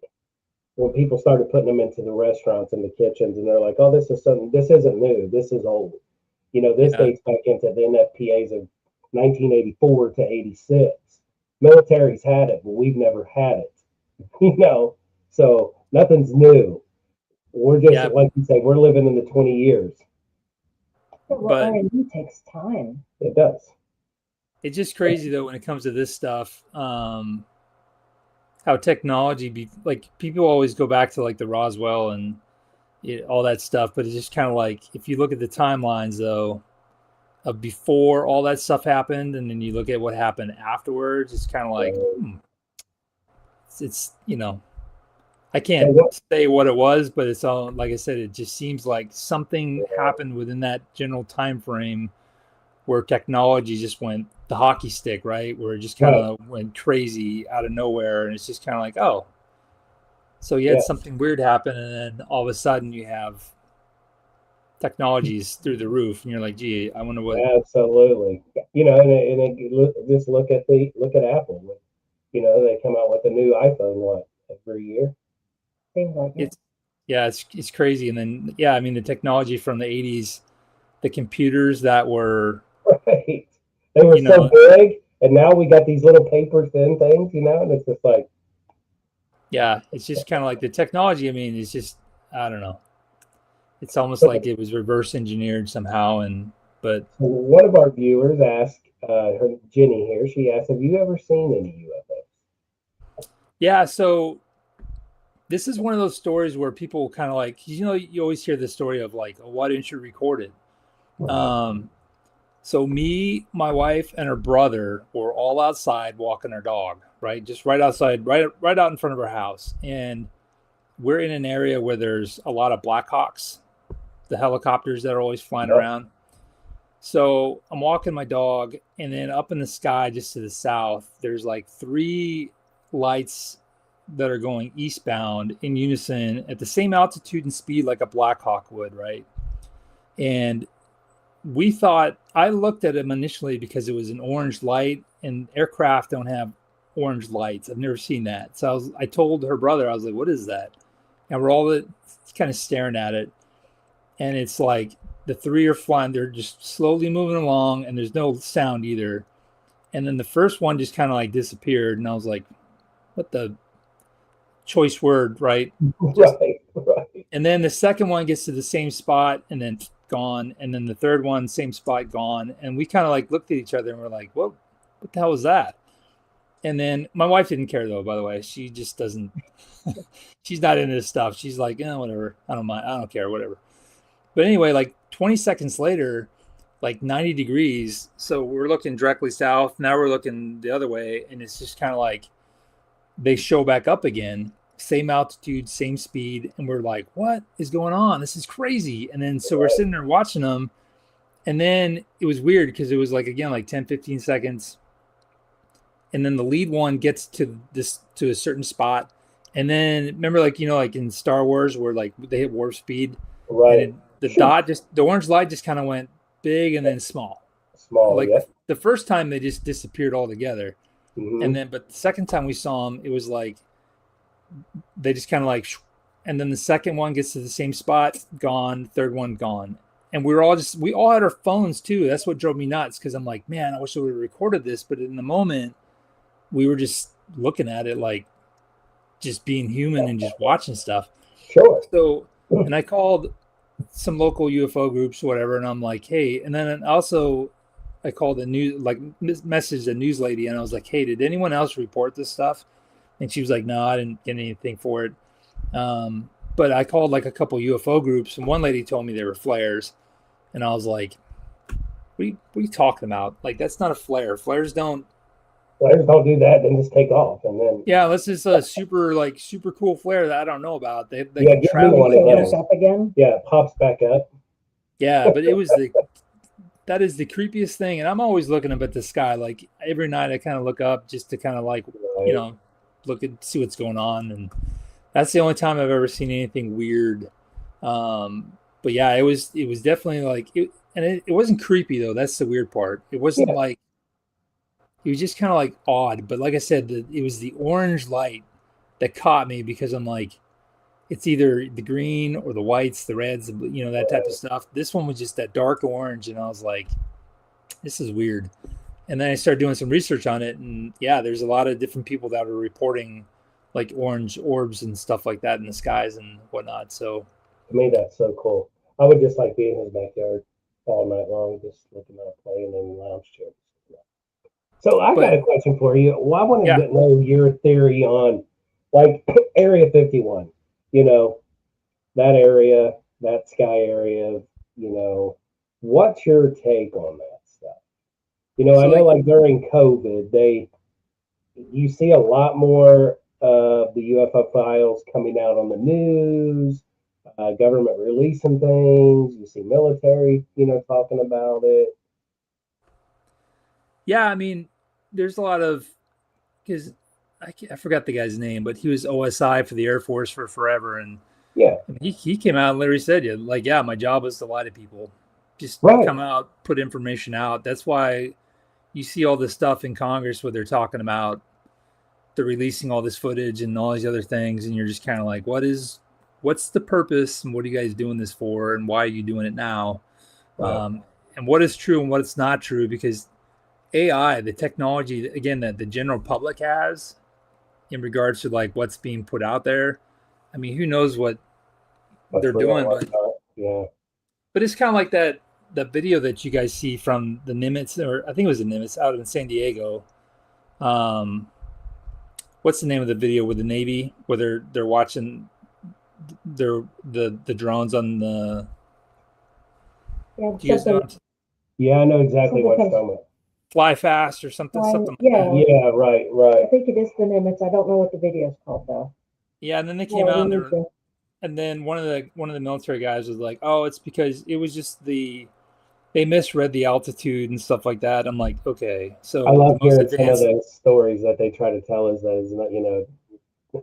Speaker 1: when people started putting them into the restaurants and the kitchens, and they're like, "Oh, this is something. This isn't new. This is old." You know, this
Speaker 3: yeah,
Speaker 1: dates back into the NFPA's of 1984 to 86. Military's had it, but we've never had it. You know, so nothing's new. We're just
Speaker 3: yeah,
Speaker 1: like you say, we're living in the 20 years.
Speaker 2: Well,
Speaker 3: but
Speaker 2: R&D takes time.
Speaker 1: It does.
Speaker 3: it's just crazy though when it comes to this stuff. How technology be like people always go back to like the Roswell and all that stuff, but it's just kind of like if you look at the timelines though of before all that stuff happened, and then you look at what happened afterwards, it's kind of like it's you know I
Speaker 1: So
Speaker 3: can't
Speaker 1: what?
Speaker 3: say what it was, but it's all like I said, it just seems like something happened within that general time frame where technology just went the hockey stick, right? Where it just kind
Speaker 1: Right.
Speaker 3: of went crazy out of nowhere, and it's just kind of like, oh, so you had
Speaker 1: Yes.
Speaker 3: something weird happen, and then all of a sudden you have technologies through the roof, and you're like, gee, I wonder what.
Speaker 1: Absolutely. You know, just look at Apple. You know, they come out with a new iPhone what every year.
Speaker 2: Seems like it.
Speaker 3: It's yeah, it's crazy, and then yeah, I mean the technology from the '80s, the computers that were,
Speaker 1: Right. They were
Speaker 3: you
Speaker 1: so
Speaker 3: know,
Speaker 1: big, and now we got these little paper thin things. You know, and it's just like
Speaker 3: yeah, it's just kind of like the technology. I mean, it's just I don't know. It's almost like it was reverse engineered somehow, and but
Speaker 1: one of our viewers asked, her Jenny here. She asked, "Have you ever seen any UFOs?"
Speaker 3: yeah, so this is one of those stories where people kind of like you always hear the story of like, oh, why didn't you record it? Um, so me, my wife, and her brother were all outside walking our dog, right, just right outside, right out in front of our house, and we're in an area where there's a lot of Blackhawks, the helicopters that are always flying
Speaker 1: Yep.
Speaker 3: around. So I'm walking my dog, and then up in the sky, just to the south, there's like three lights that are going eastbound in unison at the same altitude and speed like a Black Hawk would, right? And we thought I looked at them initially because it was an orange light, and aircraft don't have orange lights. I've never seen that. So I told her brother, I was like, "What is that?" And we're all kind of staring at it, and it's like the three are flying. They're just slowly moving along, and there's no sound either. And then the first one just kind of like disappeared, and I was like, "What the choice word, right?" Just
Speaker 1: Right. Right.
Speaker 3: and then the second one gets to the same spot, and then gone. And then the third one, same spot, gone. And we kind of like looked at each other and we're like, what the hell was that?" And then my wife didn't care though, by the way. She just doesn't, she's not into this stuff. She's like, whatever. I don't mind. I don't care, whatever. But anyway, like 20 seconds later, like 90 degrees. So we're looking directly south. Now we're looking the other way. And it's just kind of like they show back up again, same altitude, same speed. And we're like, what is going on? This is crazy. And then so we're sitting there watching them. And then it was weird because it was like, again, like 10, 15 seconds. And then the lead one gets to a certain spot. And then remember, like, like in Star Wars where like they hit warp speed, and
Speaker 1: Right.
Speaker 3: it, the
Speaker 1: Sure.
Speaker 3: dot the orange light just kind of went big and then small.
Speaker 1: Small.
Speaker 3: Like
Speaker 1: Yeah.
Speaker 3: the first time they just disappeared altogether.
Speaker 1: Mm-hmm.
Speaker 3: And then, but the second time we saw them, it was like they just kind of like, and then the second one gets to the same spot, gone. Third one, gone. And we all had our phones too. That's what drove me nuts because I'm like, man, I wish I would have recorded this. But in the moment, we were just looking at it like just being human and just watching stuff.
Speaker 1: Sure.
Speaker 3: So, and I called some local UFO groups, whatever, and I'm like, hey, and then also I called the news, like messaged a news lady, and I was like, hey, did anyone else report this stuff? And she was like, no, I didn't get anything for it. But I called like a couple UFO groups, and one lady told me they were flares, and I was like, what are you talking about? Like, that's not a flare. Flares don't.
Speaker 1: Flares don't do that. Then just take off, and then
Speaker 3: Yeah, unless it's a super cool flare that I don't know about. They
Speaker 1: yeah,
Speaker 3: can
Speaker 1: give me
Speaker 3: travel
Speaker 1: one
Speaker 3: like
Speaker 1: of
Speaker 2: Goes
Speaker 1: those.
Speaker 2: up again.
Speaker 1: Yeah, it pops back up.
Speaker 3: Yeah, but it was that is the creepiest thing, and I'm always looking up at the sky. Like every night, I kind of look up just to kind of like
Speaker 1: Right.
Speaker 3: look and see what's going on, and that's the only time I've ever seen anything weird. But yeah, it was definitely like it, and it wasn't creepy though. That's the weird part. It wasn't
Speaker 1: Yeah.
Speaker 3: like it was just kind of like odd. But like I said, it was the orange light that caught me because I'm like, it's either the green or the whites, the reds, that type of stuff. This one was just that dark orange, and I was like, this is weird. And then I started doing some research on it, and yeah, there's a lot of different people that are reporting like orange orbs and stuff like that in the skies and whatnot. So
Speaker 1: To me, that's so cool. I would just like be in his backyard all night long, just looking out, playing in the lounge chairs. So I got
Speaker 3: but
Speaker 1: a question for you. Well, I want
Speaker 3: yeah,
Speaker 1: to know your theory on like Area 51. You know, that area, that sky area, what's your take on that stuff? I
Speaker 3: so
Speaker 1: know
Speaker 3: like
Speaker 1: like during COVID, you see a lot more of the UFO files coming out on the news, government releasing things. You see military, talking about it.
Speaker 3: yeah, I mean, there's a lot of because I forgot the guy's name, but he was OSI for the Air Force for forever, and
Speaker 1: Yeah,
Speaker 3: I mean, he came out and literally said, "Yeah, like yeah, my job is to lie to people, just
Speaker 1: right.
Speaker 3: come out, put information out." That's why you see all this stuff in Congress where they're talking about they're releasing all this footage and all these other things, and you're just kind of like, what's the purpose, and what are you guys doing this for, and why are you doing it now,
Speaker 1: Right.
Speaker 3: and what is true and what is not true, because AI, the technology, again, that the general public has in regards to like what's being put out there. I mean, who knows what
Speaker 1: What's
Speaker 3: they're
Speaker 1: real and
Speaker 3: doing,
Speaker 1: what's not. Yeah.
Speaker 3: but it's kind of like that video that you guys see from the Nimitz, or I think it was the Nimitz out in San Diego. Um, what's the name of the video with the Navy where they're watching the drones on the?
Speaker 2: Yeah,
Speaker 3: Do you guys know
Speaker 2: something,
Speaker 1: Yeah, I know exactly
Speaker 2: something
Speaker 1: what's
Speaker 2: comes
Speaker 1: coming.
Speaker 3: Fly Fast or something
Speaker 2: flying.
Speaker 3: like that?
Speaker 2: Yeah,
Speaker 1: Yeah, right,
Speaker 2: I
Speaker 1: right.
Speaker 2: think it is the Nimitz. I don't know what the video's called though.
Speaker 3: Yeah, and then they came
Speaker 2: Yeah,
Speaker 3: out
Speaker 2: we
Speaker 3: and they
Speaker 2: need
Speaker 3: were,
Speaker 2: to.
Speaker 3: and then one of the military guys was like, "Oh, it's because it was just they misread the altitude and stuff like that." I'm like, okay,
Speaker 1: I
Speaker 3: so the
Speaker 1: love
Speaker 3: most
Speaker 1: hearing some of
Speaker 3: advanced,
Speaker 1: the stories that they try to tell us that is not, and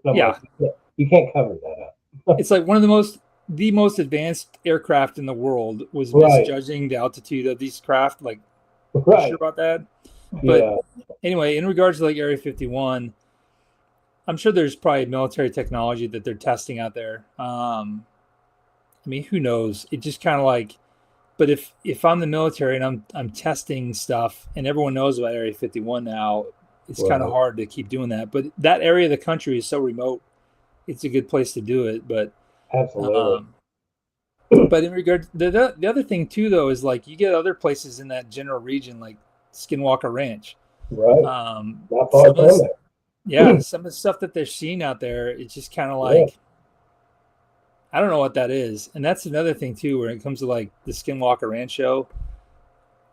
Speaker 1: I'm like,
Speaker 3: yeah,
Speaker 1: you can't cover that up.
Speaker 3: it's like the most advanced aircraft in the world was
Speaker 1: Right,
Speaker 3: misjudging the altitude of these craft. Like, you sure
Speaker 1: right.
Speaker 3: about that? But
Speaker 1: Yeah,
Speaker 3: anyway, in regards to like Area 51, I'm sure there's probably military technology that they're testing out there. I mean, who knows? It just kind of like, but if I'm the military and I'm testing stuff and everyone knows about Area 51 now, it's kind of
Speaker 1: right.
Speaker 3: hard to keep doing that. But that area of the country is so remote, it's a good place to do it.
Speaker 1: Absolutely.
Speaker 3: Um, but in regard, the other thing too, though, is like you get other places in that general region, like Skinwalker Ranch.
Speaker 1: Right. Not
Speaker 3: Some
Speaker 1: far
Speaker 3: of
Speaker 1: from
Speaker 3: this,
Speaker 1: it.
Speaker 3: yeah, some of the stuff that they're seeing out there, it's just kind of
Speaker 1: Yeah,
Speaker 3: like I don't know what that is. And that's another thing too, when it comes to like the Skinwalker Ranch show.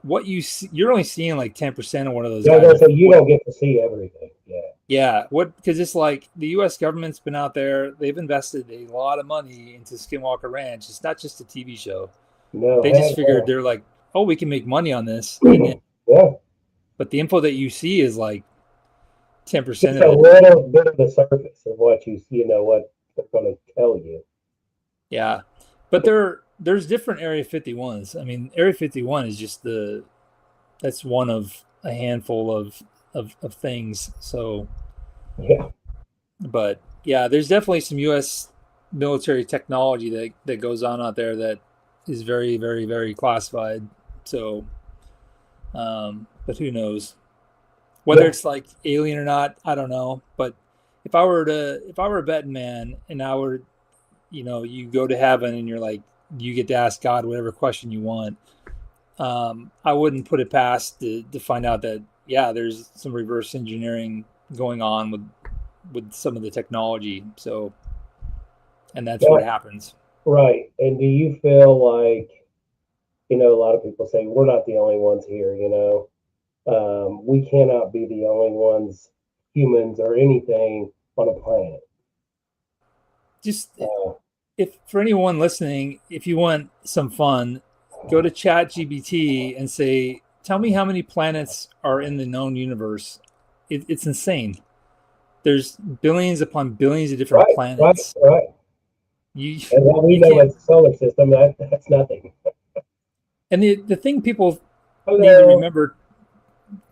Speaker 3: What you see, you're only seeing like 10% of one of those
Speaker 1: yeah. I was
Speaker 3: guys.
Speaker 1: gonna say you don't get to see everything. Yeah,
Speaker 3: Yeah, what because it's like the U.S. government's been out there. They've invested a lot of money into Skinwalker Ranch. It's not just a TV show.
Speaker 1: no,
Speaker 3: They just
Speaker 1: heck
Speaker 3: figured
Speaker 1: no.
Speaker 3: they're like, oh, we can make money on this, and then
Speaker 1: Yeah,
Speaker 3: but the info that you see is like 10%
Speaker 1: just
Speaker 3: of
Speaker 1: a
Speaker 3: it.
Speaker 1: little bit of the surface of what what they're gonna tell you.
Speaker 3: Yeah, but there's different Area 51s. I mean, Area 51 is just that's one of a handful of things. So,
Speaker 1: Yeah,
Speaker 3: but yeah, there's definitely some U.S. military technology that goes on out there that is very, very, very classified. So, but who knows whether
Speaker 1: yeah,
Speaker 3: it's like alien or not? I don't know. But if I were a betting man and I were, you go to heaven and you're like, you get to ask God whatever question you want. I wouldn't put it past to find out that yeah, there's some reverse engineering going on with some of the technology. So, and that's
Speaker 1: yeah.
Speaker 3: what happens.
Speaker 1: Right. And do you feel like a lot of people say we're not the only ones here. We cannot be the only ones, humans or anything on a planet.
Speaker 3: Just
Speaker 1: Uh,
Speaker 3: if for anyone listening, if you want some fun, go to ChatGPT and say, "Tell me how many planets are in the known universe." It's insane. There's billions upon billions of different
Speaker 1: right, right,
Speaker 3: planets.
Speaker 1: right. And what we
Speaker 3: you
Speaker 1: know
Speaker 3: can't.
Speaker 1: as the solar system, that's nothing.
Speaker 3: And the thing people need to
Speaker 1: Hello.
Speaker 3: remember,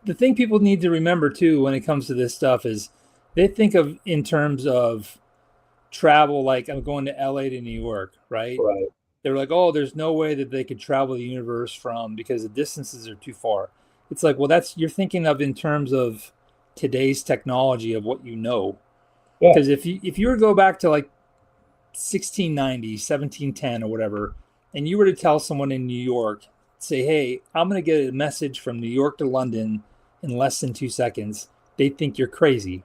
Speaker 3: the thing people need to remember too when it comes to this stuff is they think of in terms of travel, like I'm going to LA to New York, right?
Speaker 1: Right.
Speaker 3: They're like, oh, there's no way that they could travel the universe from because the distances are too far. It's like, well, that's you're thinking of in terms of today's technology of what you know.
Speaker 1: Yeah.
Speaker 3: Because if you were to go back to like 1690, 1710, or whatever, and you were to tell someone in New York, say, hey, I'm going to get a message from New York to London in less than 2 seconds, they think you're crazy.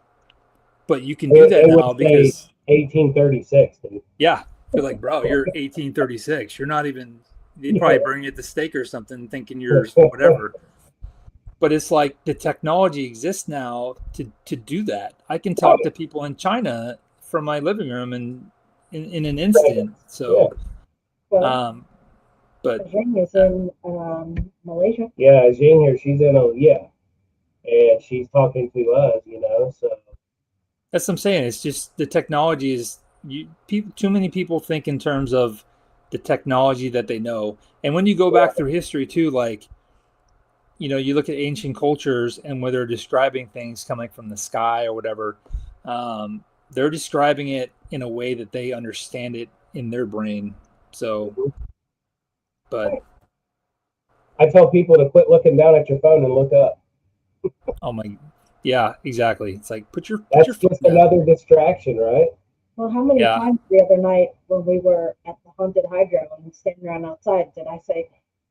Speaker 3: But you can do that
Speaker 1: They would
Speaker 3: now
Speaker 1: say
Speaker 3: because,
Speaker 1: 1836. Dude.
Speaker 3: yeah, you're like, bro, you're 1836. You're not even, they'd
Speaker 1: Yeah.
Speaker 3: probably bring you at the stake or something thinking you're whatever. But it's like the technology exists now to do that. I can talk to people in China from my living room and in an instant.
Speaker 1: Yeah.
Speaker 3: So,
Speaker 2: Well,
Speaker 3: but
Speaker 2: Zheng is in Malaysia.
Speaker 1: Yeah, Jane here, she's in a, yeah. And she's talking to us, so.
Speaker 3: that's what I'm saying. It's just the technology is people. Too many people think in terms of the technology that they know. And when you go back through history too, like you look at ancient cultures and where they're describing things coming from the sky or whatever, they're describing it in a way that they understand it in their brain. So, but
Speaker 1: I tell people to quit looking down at your phone and look up.
Speaker 3: oh my, yeah, exactly. It's like put your
Speaker 1: That's
Speaker 3: phone
Speaker 1: just
Speaker 3: down.
Speaker 1: another distraction, right?
Speaker 2: Well, how many
Speaker 3: Yeah.
Speaker 2: times the other night when we were at the haunted hydro and standing around outside did I say,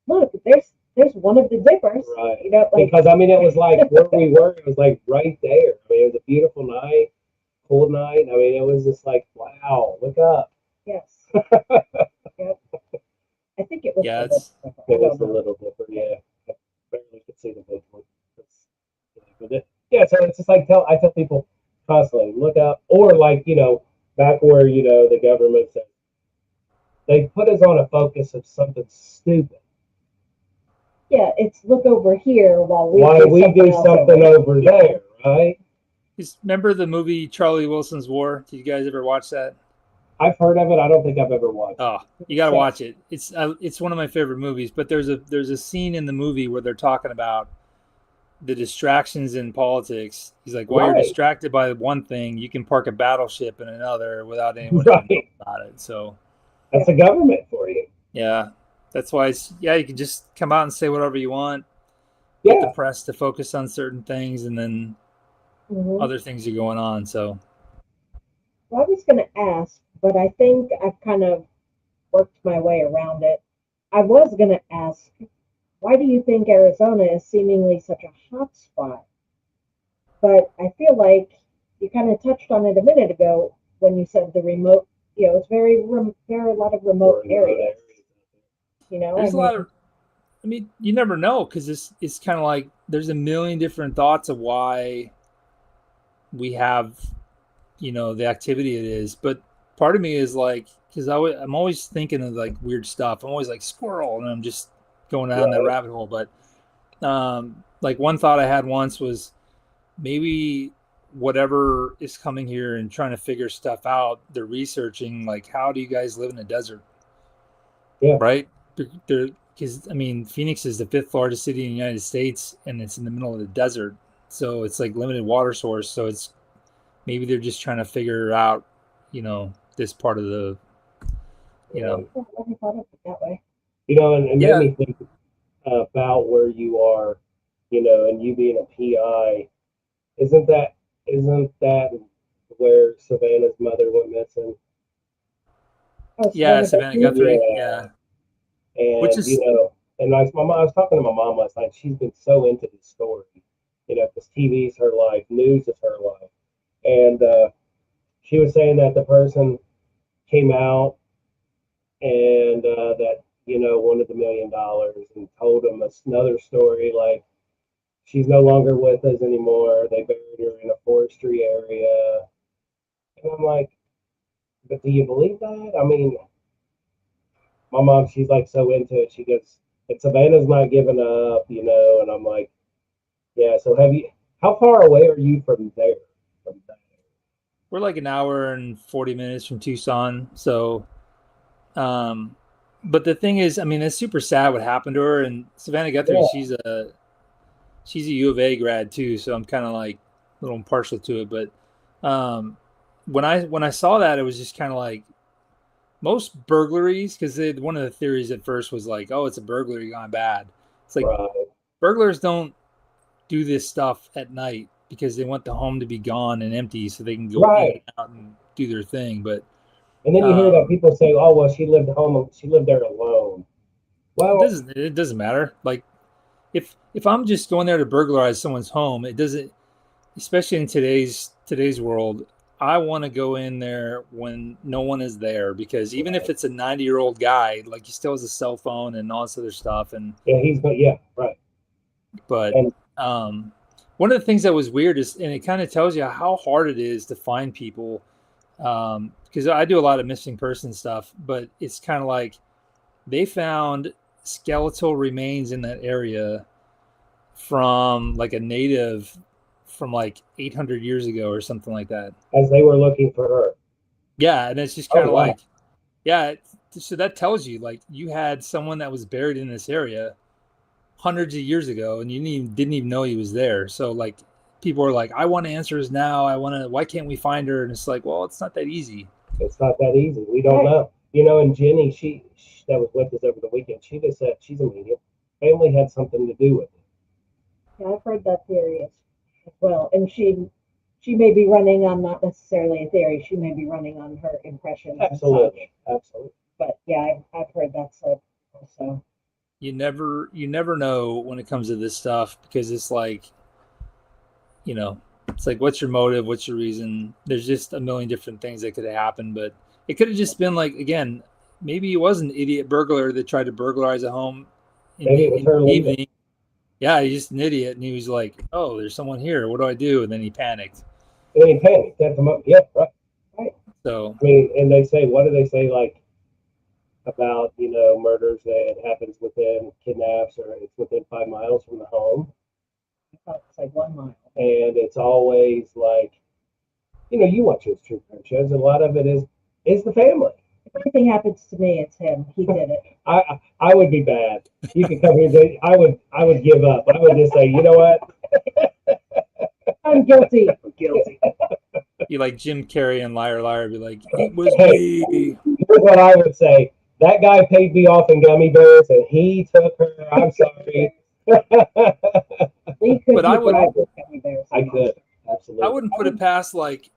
Speaker 2: "Look, there's one of the dippers."
Speaker 1: Right.
Speaker 2: Like
Speaker 1: Because I mean, it was like where we were. It was like right there. I mean, it was a beautiful night, cool night. I mean, it was just like, wow, look up.
Speaker 2: yes, yep. I think it was
Speaker 3: Yeah,
Speaker 2: the
Speaker 3: it's
Speaker 2: Little Dipper. I
Speaker 1: It was
Speaker 2: don't
Speaker 1: a
Speaker 2: know.
Speaker 1: little different. Yeah, I barely could see the big one. Yeah, so it's just like I tell people constantly, look up, or like back where the government said they put us on a focus of something stupid.
Speaker 2: Yeah, it's look over here while we
Speaker 1: Why
Speaker 2: do
Speaker 1: we
Speaker 2: something
Speaker 1: do
Speaker 2: else
Speaker 1: something over there, right?
Speaker 3: just remember the movie Charlie Wilson's War. Did you guys ever watch that?
Speaker 1: I've heard of it. I don't think I've ever watched
Speaker 3: Oh,
Speaker 1: it.
Speaker 3: you got to
Speaker 2: Yes.
Speaker 3: watch it. It's one of my favorite movies. But there's a scene in the movie where they're talking about the distractions in politics. He's like, while you're
Speaker 1: Right.
Speaker 3: distracted by one thing, you can park a battleship in another without anyone even knowing
Speaker 1: Right.
Speaker 3: about it. So
Speaker 1: That's a government for you.
Speaker 3: yeah, that's why you can just come out and say whatever you want. Get the
Speaker 1: Yeah.
Speaker 3: press to focus on certain things, and then
Speaker 2: Mhm.
Speaker 3: other things are going on. So
Speaker 2: Well, I was going to ask, but I think I've kind of worked my way around it. I was going to ask, why do you think Arizona is seemingly such a hot spot? But I feel like you kind of touched on it a minute ago when you said the remote. It's there are a lot of remote areas.
Speaker 3: there's a lot of. I mean, you never know because it's kind of like there's a million different thoughts of why we have, the activity it is. But part of me is like, because I'm always thinking of like weird stuff. I'm always like squirrel, and I'm just going down that rabbit hole. But like one thought I had once was maybe whatever is coming here and trying to figure stuff out, they're researching like how do you guys live in a desert?
Speaker 1: Yeah.
Speaker 3: Right? Because I mean, Phoenix is the 5th largest city in the United States, and it's in the middle of the desert, so it's like limited water source. So it's maybe they're just trying to figure out, this part of the,
Speaker 2: I never thought of it that way.
Speaker 1: And it made me think about where you are, and you being a PI. Isn't that where Savannah's mother went missing?
Speaker 2: Oh,
Speaker 3: yeah,
Speaker 2: Savannah
Speaker 3: Savannah
Speaker 2: Guthrie?
Speaker 3: Guthrie, yeah.
Speaker 1: And
Speaker 3: Which is
Speaker 1: and I was talking to my mom last night. She's been so into this story, because TV is her life, news is her life, and she was saying that the person came out and that wanted $1 million and told him another story like she's no longer with us anymore. They buried her in a forestry area, and I'm like, but do you believe that? I mean, my mom, she's like so into it. She goes, and Savannah's not giving up, and I'm like, yeah. So how far away are you from there? From that?
Speaker 3: we're like an hour and 40 minutes from Tucson, so But the thing is, I mean, it's super sad what happened to her. And Savannah Guthrie,
Speaker 1: Yeah.
Speaker 3: she's a U of A grad too, so I'm kind of like a little impartial to it. But when I saw that, it was just kind of like most burglaries, because one of the theories at first was like, oh, it's a burglary gone bad. It's like
Speaker 1: Right.
Speaker 3: burglars don't do this stuff at night because they want the home to be gone and empty so they can go in
Speaker 1: Right.
Speaker 3: and out and do their thing. But
Speaker 1: And then you hear that people say, "Oh, well, she lived there alone." Well,
Speaker 3: it doesn't matter. Like if I'm just going there to burglarize someone's home, it doesn't. Especially in today's world, I want to go in there when no one is there, because even if it's a 90-year-old guy, like he still has a cell phone and all this other stuff. And
Speaker 1: yeah, right.
Speaker 3: but
Speaker 1: And
Speaker 3: one of the things that was weird is, and it kind of tells you how hard it is to find people, because I do a lot of missing person stuff, but it's kind of like they found skeletal remains in that area from like a native from like 800 years ago or something like that.
Speaker 1: as they were looking for her.
Speaker 3: Yeah, and it's just kind of
Speaker 1: wow.
Speaker 3: like, yeah, so that tells you like you had someone that was buried in this area hundreds of years ago, and you didn't even know he was there. So like people are like, I want answers now. Why can't we find her? And it's like, well, it's not that easy.
Speaker 1: It's not that easy. We don't know. You know, and Jenny, she that was with us over the weekend, she just said she's a medium. Family had something to do with it.
Speaker 2: Yeah, I've heard that theory as well. And she may be running on not necessarily a theory. She may be running on her impressions.
Speaker 1: Absolutely. Absolutely.
Speaker 2: But yeah, I've heard that said also.
Speaker 3: You never know when it comes to this stuff, because it's like, it's like, what's your motive? What's your reason? There's just a million different things that could have happened, but it could have just been like, again, maybe it was an idiot burglar that tried to burglarize a home in the evening. Yeah, he's just an idiot, and he was like, "Oh, there's someone here. What do I do?" And then he panicked.
Speaker 1: And he panicked. Yeah, right.
Speaker 3: So
Speaker 1: I mean, and they say, what do they say, like about murders that happens within kidnaps, or it's within 5 miles from the home?
Speaker 2: I thought it's like 1 mile.
Speaker 1: And it's always like, you watch those true crime shows. A lot of it is the family.
Speaker 2: If anything happens to me, it's him. He did it.
Speaker 1: I would be bad. You could come here. I would give up. I would just say, you know what?
Speaker 2: I'm guilty.
Speaker 1: I'm guilty.
Speaker 3: You like Jim Carrey and Liar Liar, be like, it was me.
Speaker 1: Here's what I would say. That guy paid me off in gummy bears, and he took her. I'm sorry.
Speaker 3: But I would.
Speaker 1: I could. Absolutely.
Speaker 3: I wouldn't put it past like.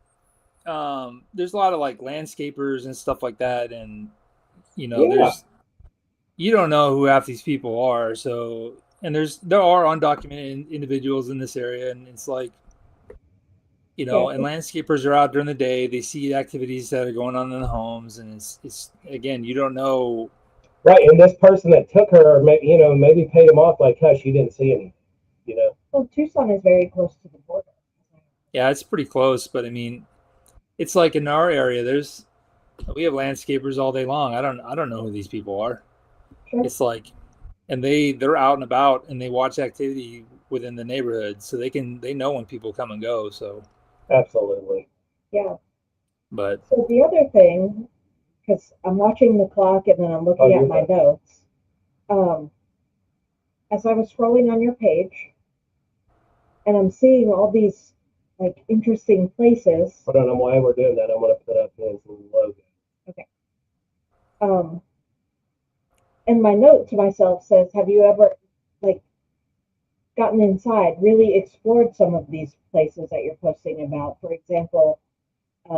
Speaker 3: There's a lot of like landscapers and stuff like that, and you don't know who half these people are. So, and there are undocumented individuals in this area, and it's like, and landscapers are out during the day. They see activities that are going on in the homes, and it's again, you don't know.
Speaker 1: Right, and this person that took her, maybe paid him off like, hush, you didn't see anything.
Speaker 2: Well, Tucson is very close to the border.
Speaker 3: Yeah, it's pretty close, but I mean, it's like in our area, we have landscapers all day long. I don't know who these people are. Sure. It's like, and they're out and about, and they watch activity within the neighborhood, so they know when people come and go. So
Speaker 1: absolutely.
Speaker 2: Yeah.
Speaker 3: But
Speaker 2: so the other thing, because I'm watching the clock and then I'm looking at my notes. As I was scrolling on your page, and I'm seeing all these like interesting places.
Speaker 1: Hold on, while we're doing that, I'm going to put up his logo.
Speaker 2: Okay. And my note to myself says, have you ever like gotten inside, really explored some of these places that you're posting about? For example,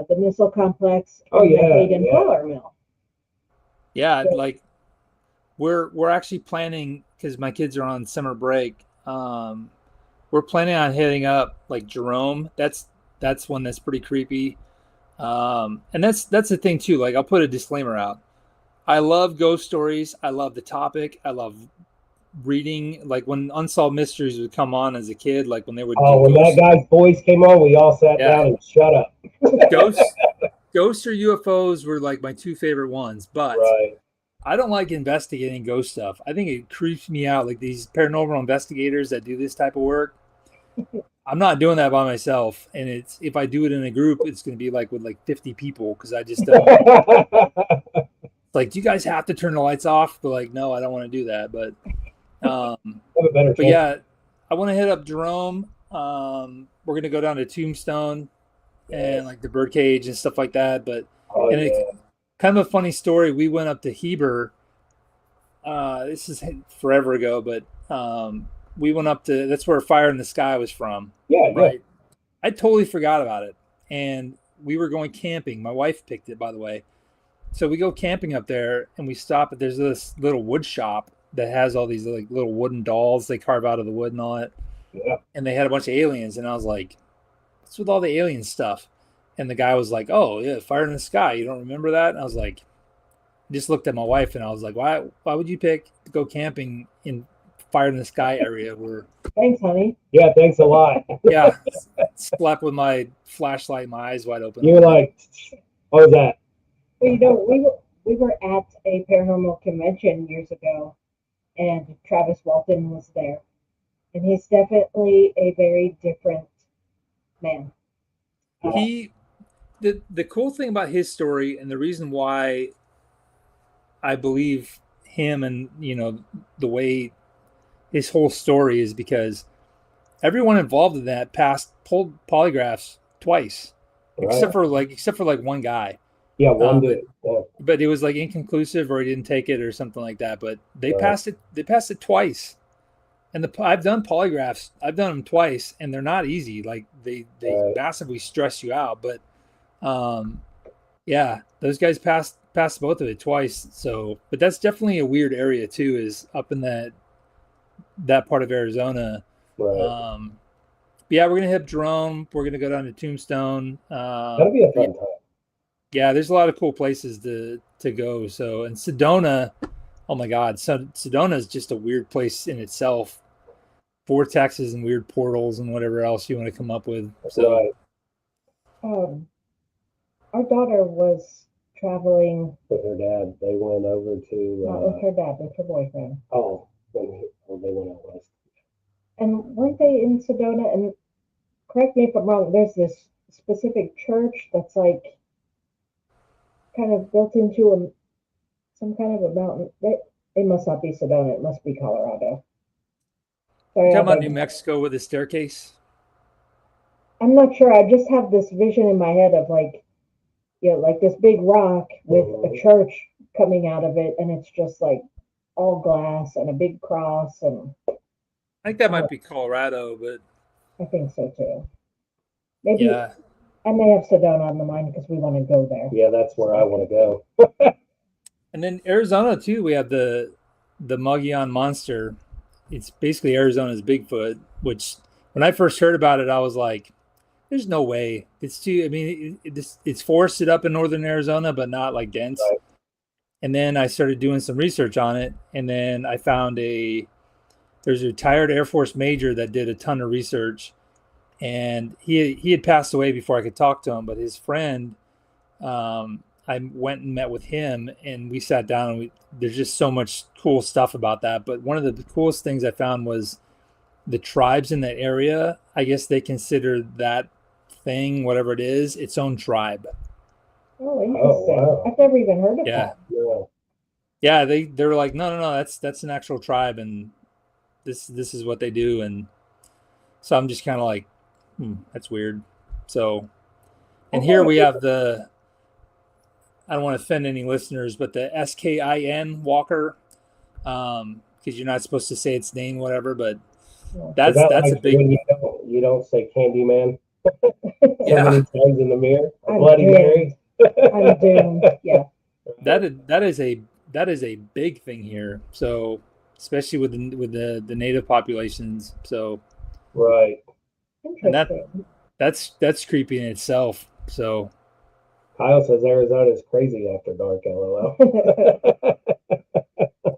Speaker 2: the missile complex and the Hayden Flour Mill.
Speaker 3: Yeah, like we're actually planning, because my kids are on summer break. We're planning on hitting up like Jerome. That's one that's pretty creepy. And that's the thing too. Like, I'll put a disclaimer out. I love ghost stories. I love the topic. I love reading. Like when Unsolved Mysteries would come on as a kid, like when they would.
Speaker 1: Oh, when that guy's voice came on, we all sat down and shut up.
Speaker 3: Ghosts or UFOs were like my two favorite ones, but I don't like investigating ghost stuff. I think it creeps me out. Like these paranormal investigators that do this type of work. I'm not doing that by myself. And if I do it in a group, it's going to be like with like 50 people, because I just don't. like, do you guys have to turn the lights off? But like, no, I don't want to do that. But
Speaker 1: Have a better
Speaker 3: but
Speaker 1: chance.
Speaker 3: yeah, I want to hit up Jerome. We're gonna go down to Tombstone
Speaker 1: Yes.
Speaker 3: and like the birdcage and stuff like that. But
Speaker 1: Oh,
Speaker 3: and
Speaker 1: yeah.
Speaker 3: it, kind of a funny story. We went up to Heber. This is forever ago, but we went up to, that's where Fire in the Sky was from,
Speaker 1: Yeah, yeah.
Speaker 3: right? I totally forgot about it, and we were going camping. My wife picked it, by the way. So we go camping up there, and we stop at, there's this little wood shop that has all these like little wooden dolls they carve out of the wood and all that.
Speaker 1: Yeah.
Speaker 3: And they had a bunch of aliens, and I was like, what's with all the alien stuff? And the guy was like, oh yeah, Fire in the Sky, you don't remember that? And I was like, just looked at my wife, and I was like, why would you pick to go camping in Fire in the Sky area where,
Speaker 2: Thanks, honey.
Speaker 1: Yeah, thanks a lot.
Speaker 3: yeah, slept with my flashlight, my eyes wide open.
Speaker 1: You were like, what was that?
Speaker 2: Well, you know, we were at a paranormal convention years ago, and Travis Walton was there, and he's definitely a very different man.
Speaker 3: He, the cool thing about his story, and the reason why I believe him, and the way his whole story is because everyone involved in that pulled polygraphs twice,
Speaker 1: Right.
Speaker 3: except for like one guy.
Speaker 1: Yeah, one
Speaker 3: Um,
Speaker 1: dude. Yeah.
Speaker 3: But it was like inconclusive, or he didn't take it, or something like that. But they
Speaker 1: Right.
Speaker 3: passed it. They passed it twice. And I've done polygraphs. I've done them twice, and they're not easy. Like they
Speaker 1: Right.
Speaker 3: massively stress you out. But yeah, those guys passed both of it twice. So, but that's definitely a weird area too. Is up in that part of Arizona.
Speaker 1: Right.
Speaker 3: Yeah, we're gonna hit Jerome. We're gonna go down to Tombstone.
Speaker 1: That'll be a fun time.
Speaker 3: Yeah, there's a lot of cool places to go. So, and Sedona, oh my God, Sedona is just a weird place in itself. Vortexes and weird portals and whatever else you want to come up with. So,
Speaker 1: Right.
Speaker 2: Our daughter was traveling,
Speaker 1: With her dad, they went over
Speaker 2: not
Speaker 1: to,
Speaker 2: with her dad, with her boyfriend.
Speaker 1: they went out west.
Speaker 2: And weren't they in Sedona? And correct me if I'm wrong, there's this specific church that's like kind of built into some kind of a mountain. It must not be Sedona, it must be Colorado. Sorry,
Speaker 3: talking about New Mexico with a staircase.
Speaker 2: I'm not sure. I just have this vision in my head of like, like this big rock with a church coming out of it, and it's just like all glass and a big cross, and
Speaker 3: I think that might be Colorado, but
Speaker 2: I think so too. Maybe
Speaker 3: yeah,
Speaker 2: I may have Sedona on the mind because we want to go there.
Speaker 1: Yeah, that's where I want to go.
Speaker 3: and then Arizona too. We have the Mogollon Monster. It's basically Arizona's Bigfoot. Which when I first heard about it, I was like, "There's no way. It's too. I mean, it's forested up in northern Arizona, but not like dense."
Speaker 1: Right.
Speaker 3: And then I started doing some research on it, and then I found there's a retired Air Force major that did a ton of research, and he had passed away before I could talk to him. But his friend, I went and met with him, and we sat down, and there's just so much cool stuff about that. But one of the coolest things I found was the tribes in that area. I guess they consider that thing, whatever it is, its own tribe.
Speaker 2: Oh, interesting.
Speaker 1: wow.
Speaker 2: I've never even heard of
Speaker 3: Yeah.
Speaker 2: that.
Speaker 1: Yeah.
Speaker 3: Yeah, they were like, no, that's an actual tribe, and this is what they do. And so I'm just kind of like, that's weird. So, and here we have I don't want to offend any listeners, but the SKIN Walker, because you're not supposed to say its name, whatever. But that's
Speaker 1: like
Speaker 3: a big,
Speaker 1: when you don't say Candyman so
Speaker 3: yeah.
Speaker 1: many times in the mirror.
Speaker 2: I'm
Speaker 1: Bloody
Speaker 2: doomed.
Speaker 1: Mary.
Speaker 2: I'm doomed. Yeah.
Speaker 3: That is a big thing here. So especially with the native populations. So
Speaker 1: Right.
Speaker 2: Interesting.
Speaker 3: that's creepy in itself. So
Speaker 1: Kyle says Arizona's crazy after dark. LOL.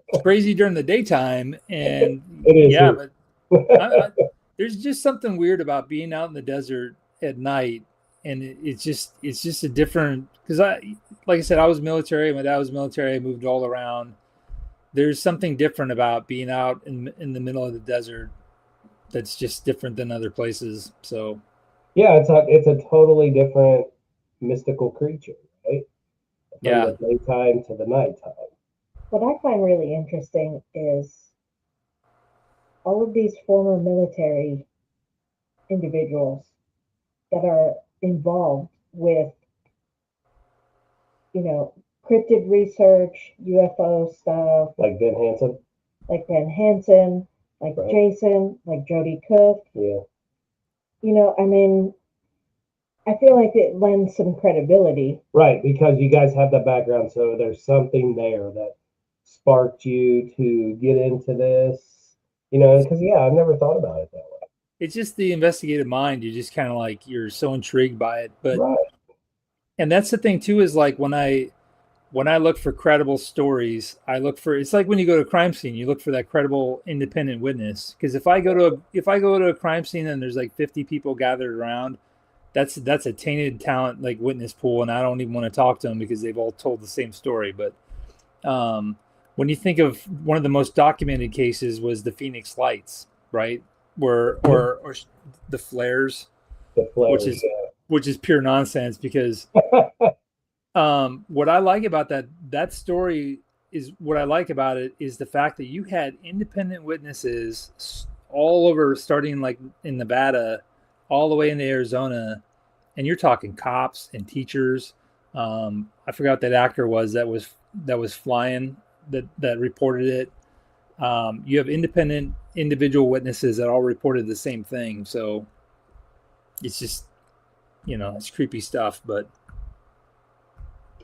Speaker 3: it's crazy during the daytime, and
Speaker 1: It is.
Speaker 3: yeah,
Speaker 1: here.
Speaker 3: but there's just something weird about being out in the desert at night, and it's just a different, because like I said, I was military, my dad was military, I moved all around. There's something different about being out in the middle of the desert that's just different than other places. So
Speaker 1: Yeah, it's a totally different mystical creature, right?
Speaker 3: Yeah.
Speaker 1: the daytime to the nighttime.
Speaker 2: What I find really interesting is all of these former military individuals that are involved with, cryptid research, UFO stuff,
Speaker 1: Like Ben Hansen.
Speaker 2: like Van Hansen, like
Speaker 1: Right.
Speaker 2: Jason, like Jody Cook.
Speaker 1: Yeah.
Speaker 2: I mean, I feel like it lends some credibility.
Speaker 1: Right, because you guys have the background, so there's something there that sparked you to get into this, because I've never thought about it that way.
Speaker 3: It's just the investigative mind. You just kind of like, you're so intrigued by it. But,
Speaker 1: Right.
Speaker 3: and that's the thing too, is like when I look for credible stories, it's like when you go to a crime scene, you look for that credible independent witness. Because if I go to a crime scene and there's like 50 people gathered around, that's a tainted talent like witness pool, and I don't even want to talk to them because they've all told the same story. But when you think of one of the most documented cases was the Phoenix Lights, right? Or the flares, which is pure nonsense because what I like about that story is what I like about it is the fact that you had independent witnesses all over, starting like in Nevada, all the way into Arizona, and you're talking cops and teachers. I forgot what that actor was that was flying that reported it. You have independent individual witnesses that all reported the same thing. So it's just, it's creepy stuff, but.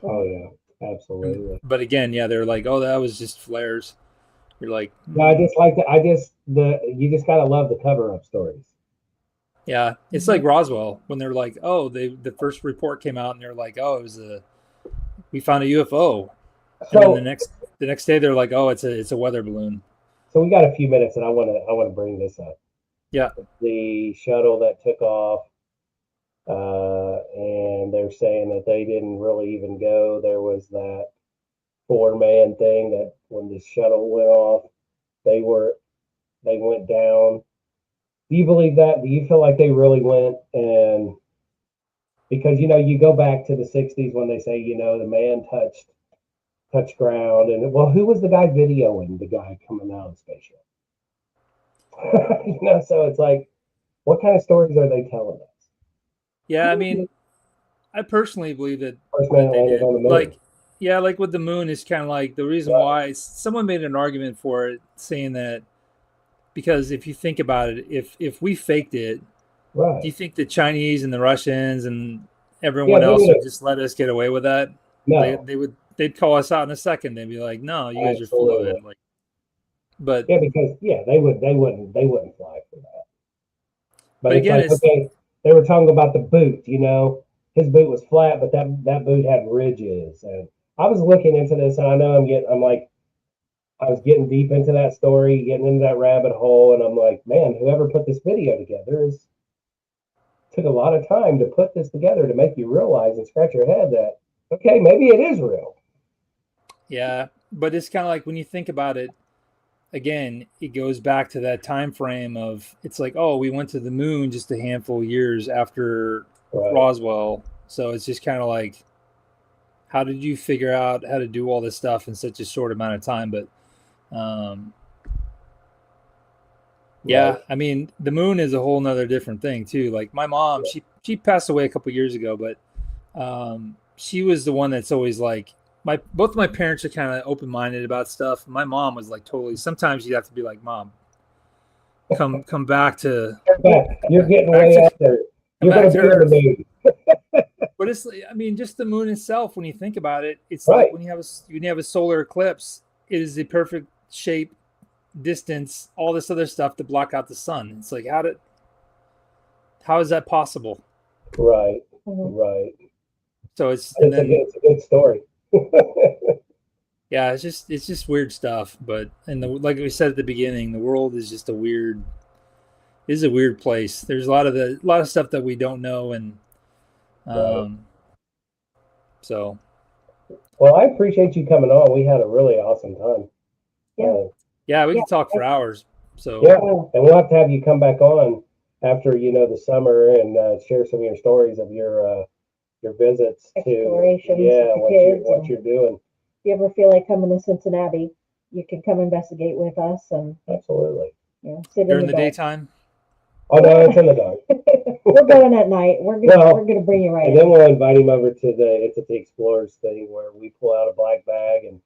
Speaker 1: Oh yeah, absolutely.
Speaker 3: But again, yeah, they're like, oh, that was just flares. You're like,
Speaker 1: I just like you just gotta love the cover-up stories.
Speaker 3: Yeah, it's like Roswell when they're like, oh, the first report came out and they're like, oh, we found a UFO.
Speaker 1: So
Speaker 3: and then the next day they're like, oh, it's a weather balloon.
Speaker 1: So we got a few minutes, and I want to bring this up.
Speaker 3: Yeah.
Speaker 1: The shuttle that took off, and they're saying that they didn't really even go. There was that 4-man thing that when the shuttle went off, they went down. Do you believe that? Do you feel like they really went? And because you go back to the 60s when they say the man touched ground, and who was the guy videoing the guy coming out of the spaceship? So it's like, what kind of stories are they telling us?
Speaker 3: Yeah, I mean, I personally believe that
Speaker 1: First man landed on the moon.
Speaker 3: like with the moon is kind of like the reason why someone made an argument for it, saying that because if you think about it, if we faked it,
Speaker 1: right,
Speaker 3: do you think the Chinese and the Russians and everyone else would just let us get away with that?
Speaker 1: No.
Speaker 3: They'd call us out in a second. They'd be like, no, you guys are full of it. Like, but
Speaker 1: yeah, because they wouldn't fly for that. But
Speaker 3: again,
Speaker 1: it's like, okay, they were talking about the boot. His boot was flat, but that boot had ridges. And I was looking into this, and I know I was getting deep into that story, getting into that rabbit hole, and I'm like, man, whoever put this video together took a lot of time to put this together to make you realize and scratch your head that, okay, maybe it is real.
Speaker 3: Yeah, but it's kind of like when you think about it, again, it goes back to that time frame of, it's like, oh, we went to the moon just a handful of years after Roswell. So it's just kind of like, how did you figure out how to do all this stuff in such a short amount of time? But yeah, I mean, the moon is a whole nother different thing too. Like my mom, she passed away a couple years ago, but she was the one that's always like, both of my parents are kind of open-minded about stuff. My mom was like totally, sometimes you'd have to be like, Mom, come back to.
Speaker 1: You're getting way out there. You're going to be on the moon.
Speaker 3: But it's, I mean, just the moon itself, when you think about it, it's like when you have a solar eclipse, it is the perfect shape, distance, all this other stuff to block out the sun. It's like, how is that possible?
Speaker 1: Right. Right.
Speaker 3: So it's
Speaker 1: a good story.
Speaker 3: Yeah, it's just weird stuff. But like we said at the beginning, the world is just a weird place. There's a lot of stuff that we don't know, and so.
Speaker 1: Well, I appreciate you coming on. We had a really awesome time.
Speaker 3: Yeah, we can talk for hours. So
Speaker 1: yeah, and we'll have to have you come back on after the summer and share some of your stories of your your visits to
Speaker 2: Explorations with
Speaker 1: yeah
Speaker 2: the
Speaker 1: what
Speaker 2: kids
Speaker 1: what
Speaker 2: and-
Speaker 1: you're doing.
Speaker 2: If you ever feel like coming to Cincinnati, you can come investigate with us and
Speaker 1: Absolutely.
Speaker 2: sit
Speaker 3: During
Speaker 2: in
Speaker 3: the
Speaker 2: the dark.
Speaker 3: daytime.
Speaker 1: Oh no, it's in the dark.
Speaker 2: We're going at night. We're gonna bring you right
Speaker 1: And then
Speaker 2: in.
Speaker 1: we'll invite him over to the Entity Explorers thing where we pull out a black bag and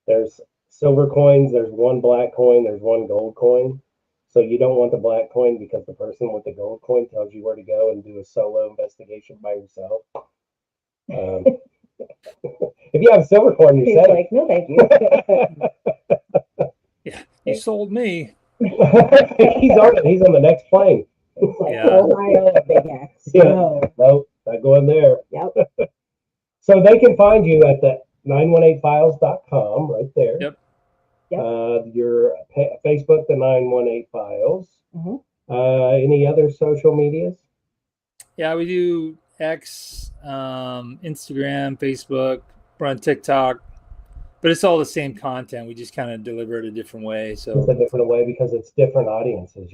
Speaker 1: there's silver coins, there's one black coin, there's one gold coin. So you don't want the black coin because the person with the gold coin tells you where to go and do a solo investigation by yourself. If you have a silver coin,
Speaker 2: He's
Speaker 1: you're safe.
Speaker 2: like, no, thank you.
Speaker 3: Yeah, you sold me.
Speaker 1: He's on the next plane.
Speaker 2: It's like,
Speaker 3: Yeah.
Speaker 2: Ohio, Big X.
Speaker 1: Yeah.
Speaker 2: No.
Speaker 1: Nope, not going there.
Speaker 2: Yep.
Speaker 1: So they can find you at the 918files.com right there.
Speaker 3: Yep.
Speaker 1: Your Facebook, the 918 Files.
Speaker 2: Mhm.
Speaker 1: Any other social medias?
Speaker 3: Yeah, we do X, Instagram, Facebook, we're on TikTok, but it's all the same content. We just kind of deliver it a different way.
Speaker 1: It's
Speaker 3: So
Speaker 1: a different way because it's different audiences,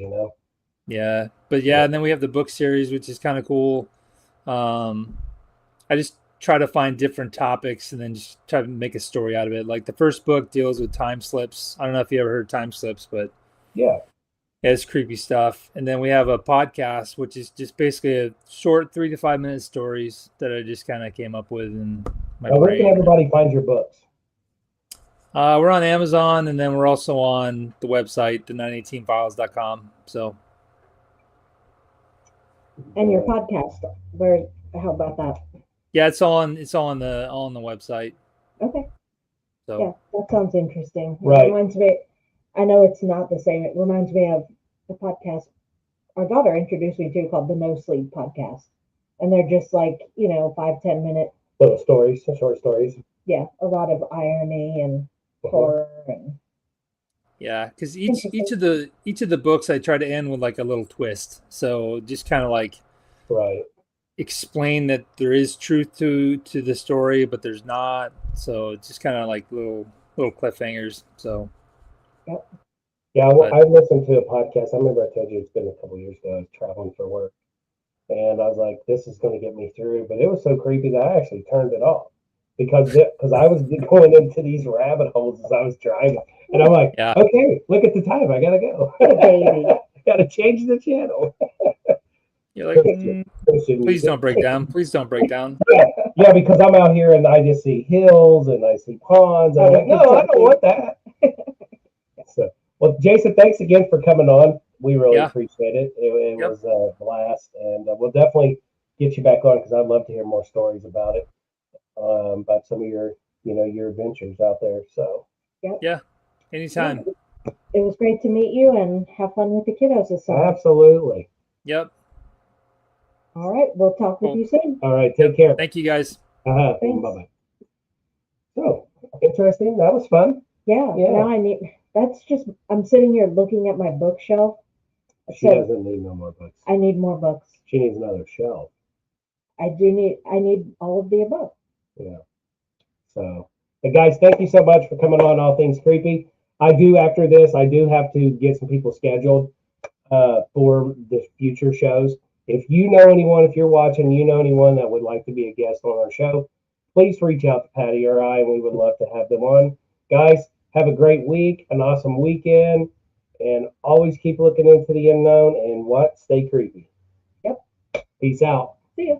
Speaker 3: yeah, but yeah, and then we have the book series, which is kind of cool. I just try to find different topics and then just try to make a story out of it. Like the first book deals with time slips. I don't know if you ever heard time slips, but
Speaker 1: Yeah.
Speaker 3: it's creepy stuff. And then we have a podcast, which is just basically a short 3 to 5 minute stories that I just kind of came up with in my
Speaker 1: Now, where can
Speaker 3: brain.
Speaker 1: everybody find your books?
Speaker 3: We're on Amazon, and then we're also on the website, the 918files.com. So
Speaker 2: And your podcast. How about that?
Speaker 3: yeah, it's all on the website.
Speaker 2: Okay.
Speaker 3: So
Speaker 2: Yeah, that sounds interesting. It
Speaker 1: Right.
Speaker 2: reminds me, I know it's not the same. It reminds me of the podcast our daughter introduced me to called the No Sleep Podcast. And they're just like, 5-10 minute,
Speaker 1: Little stories, short stories.
Speaker 2: a lot of irony and horror and
Speaker 3: yeah, because each of the books I try to end with like a little twist. So just kind of like
Speaker 1: Right.
Speaker 3: explain that there is truth to the story, but there's not. So it's just kind of like little cliffhangers. So
Speaker 1: Yeah,
Speaker 3: But-
Speaker 1: I listened to a podcast. I remember I told you it's been a couple years ago. I was traveling for work, and I was like, "This is going to get me through." But it was so creepy that I actually turned it off because I was going into these rabbit holes as I was driving, and I'm like,
Speaker 3: Yeah.
Speaker 1: "Okay, look at the time. I gotta go.
Speaker 2: baby.
Speaker 1: Gotta change the channel."
Speaker 3: you're like, please don't break down. Please don't break down.
Speaker 1: Yeah, because I'm out here and I just see hills and I see ponds. And I'm like, no, I don't want that. So, well, Jason, thanks again for coming on. We really
Speaker 3: Yeah.
Speaker 1: appreciate it. It
Speaker 3: Yep.
Speaker 1: was a blast, and we'll definitely get you back on because I'd love to hear more stories about it, about some of your adventures out there. So,
Speaker 3: Anytime.
Speaker 2: It was great to meet you and have fun with the kiddos this summer.
Speaker 1: absolutely.
Speaker 3: Yep.
Speaker 2: All right, we'll talk with
Speaker 3: Cool.
Speaker 2: you soon.
Speaker 1: All right, take care.
Speaker 3: Thank you guys.
Speaker 1: Bye
Speaker 2: Thanks.
Speaker 1: bye. So interesting. That was fun.
Speaker 2: Yeah,
Speaker 1: Yeah.
Speaker 2: now I'm sitting here looking at my bookshelf.
Speaker 1: She
Speaker 2: So
Speaker 1: doesn't need no more books.
Speaker 2: I need more books.
Speaker 1: She needs another shelf.
Speaker 2: I need all of the above.
Speaker 1: Yeah. So, but guys, thank you so much for coming on All Things Creepy. After this, I do have to get some people scheduled for the future shows. If you know anyone, if you're watching, you know anyone that would like to be a guest on our show, please reach out to Patty or I, and we would love to have them on. Guys, have a great week, an awesome weekend, and always keep looking into the unknown and stay creepy.
Speaker 2: Yep.
Speaker 1: Peace out.
Speaker 2: See ya.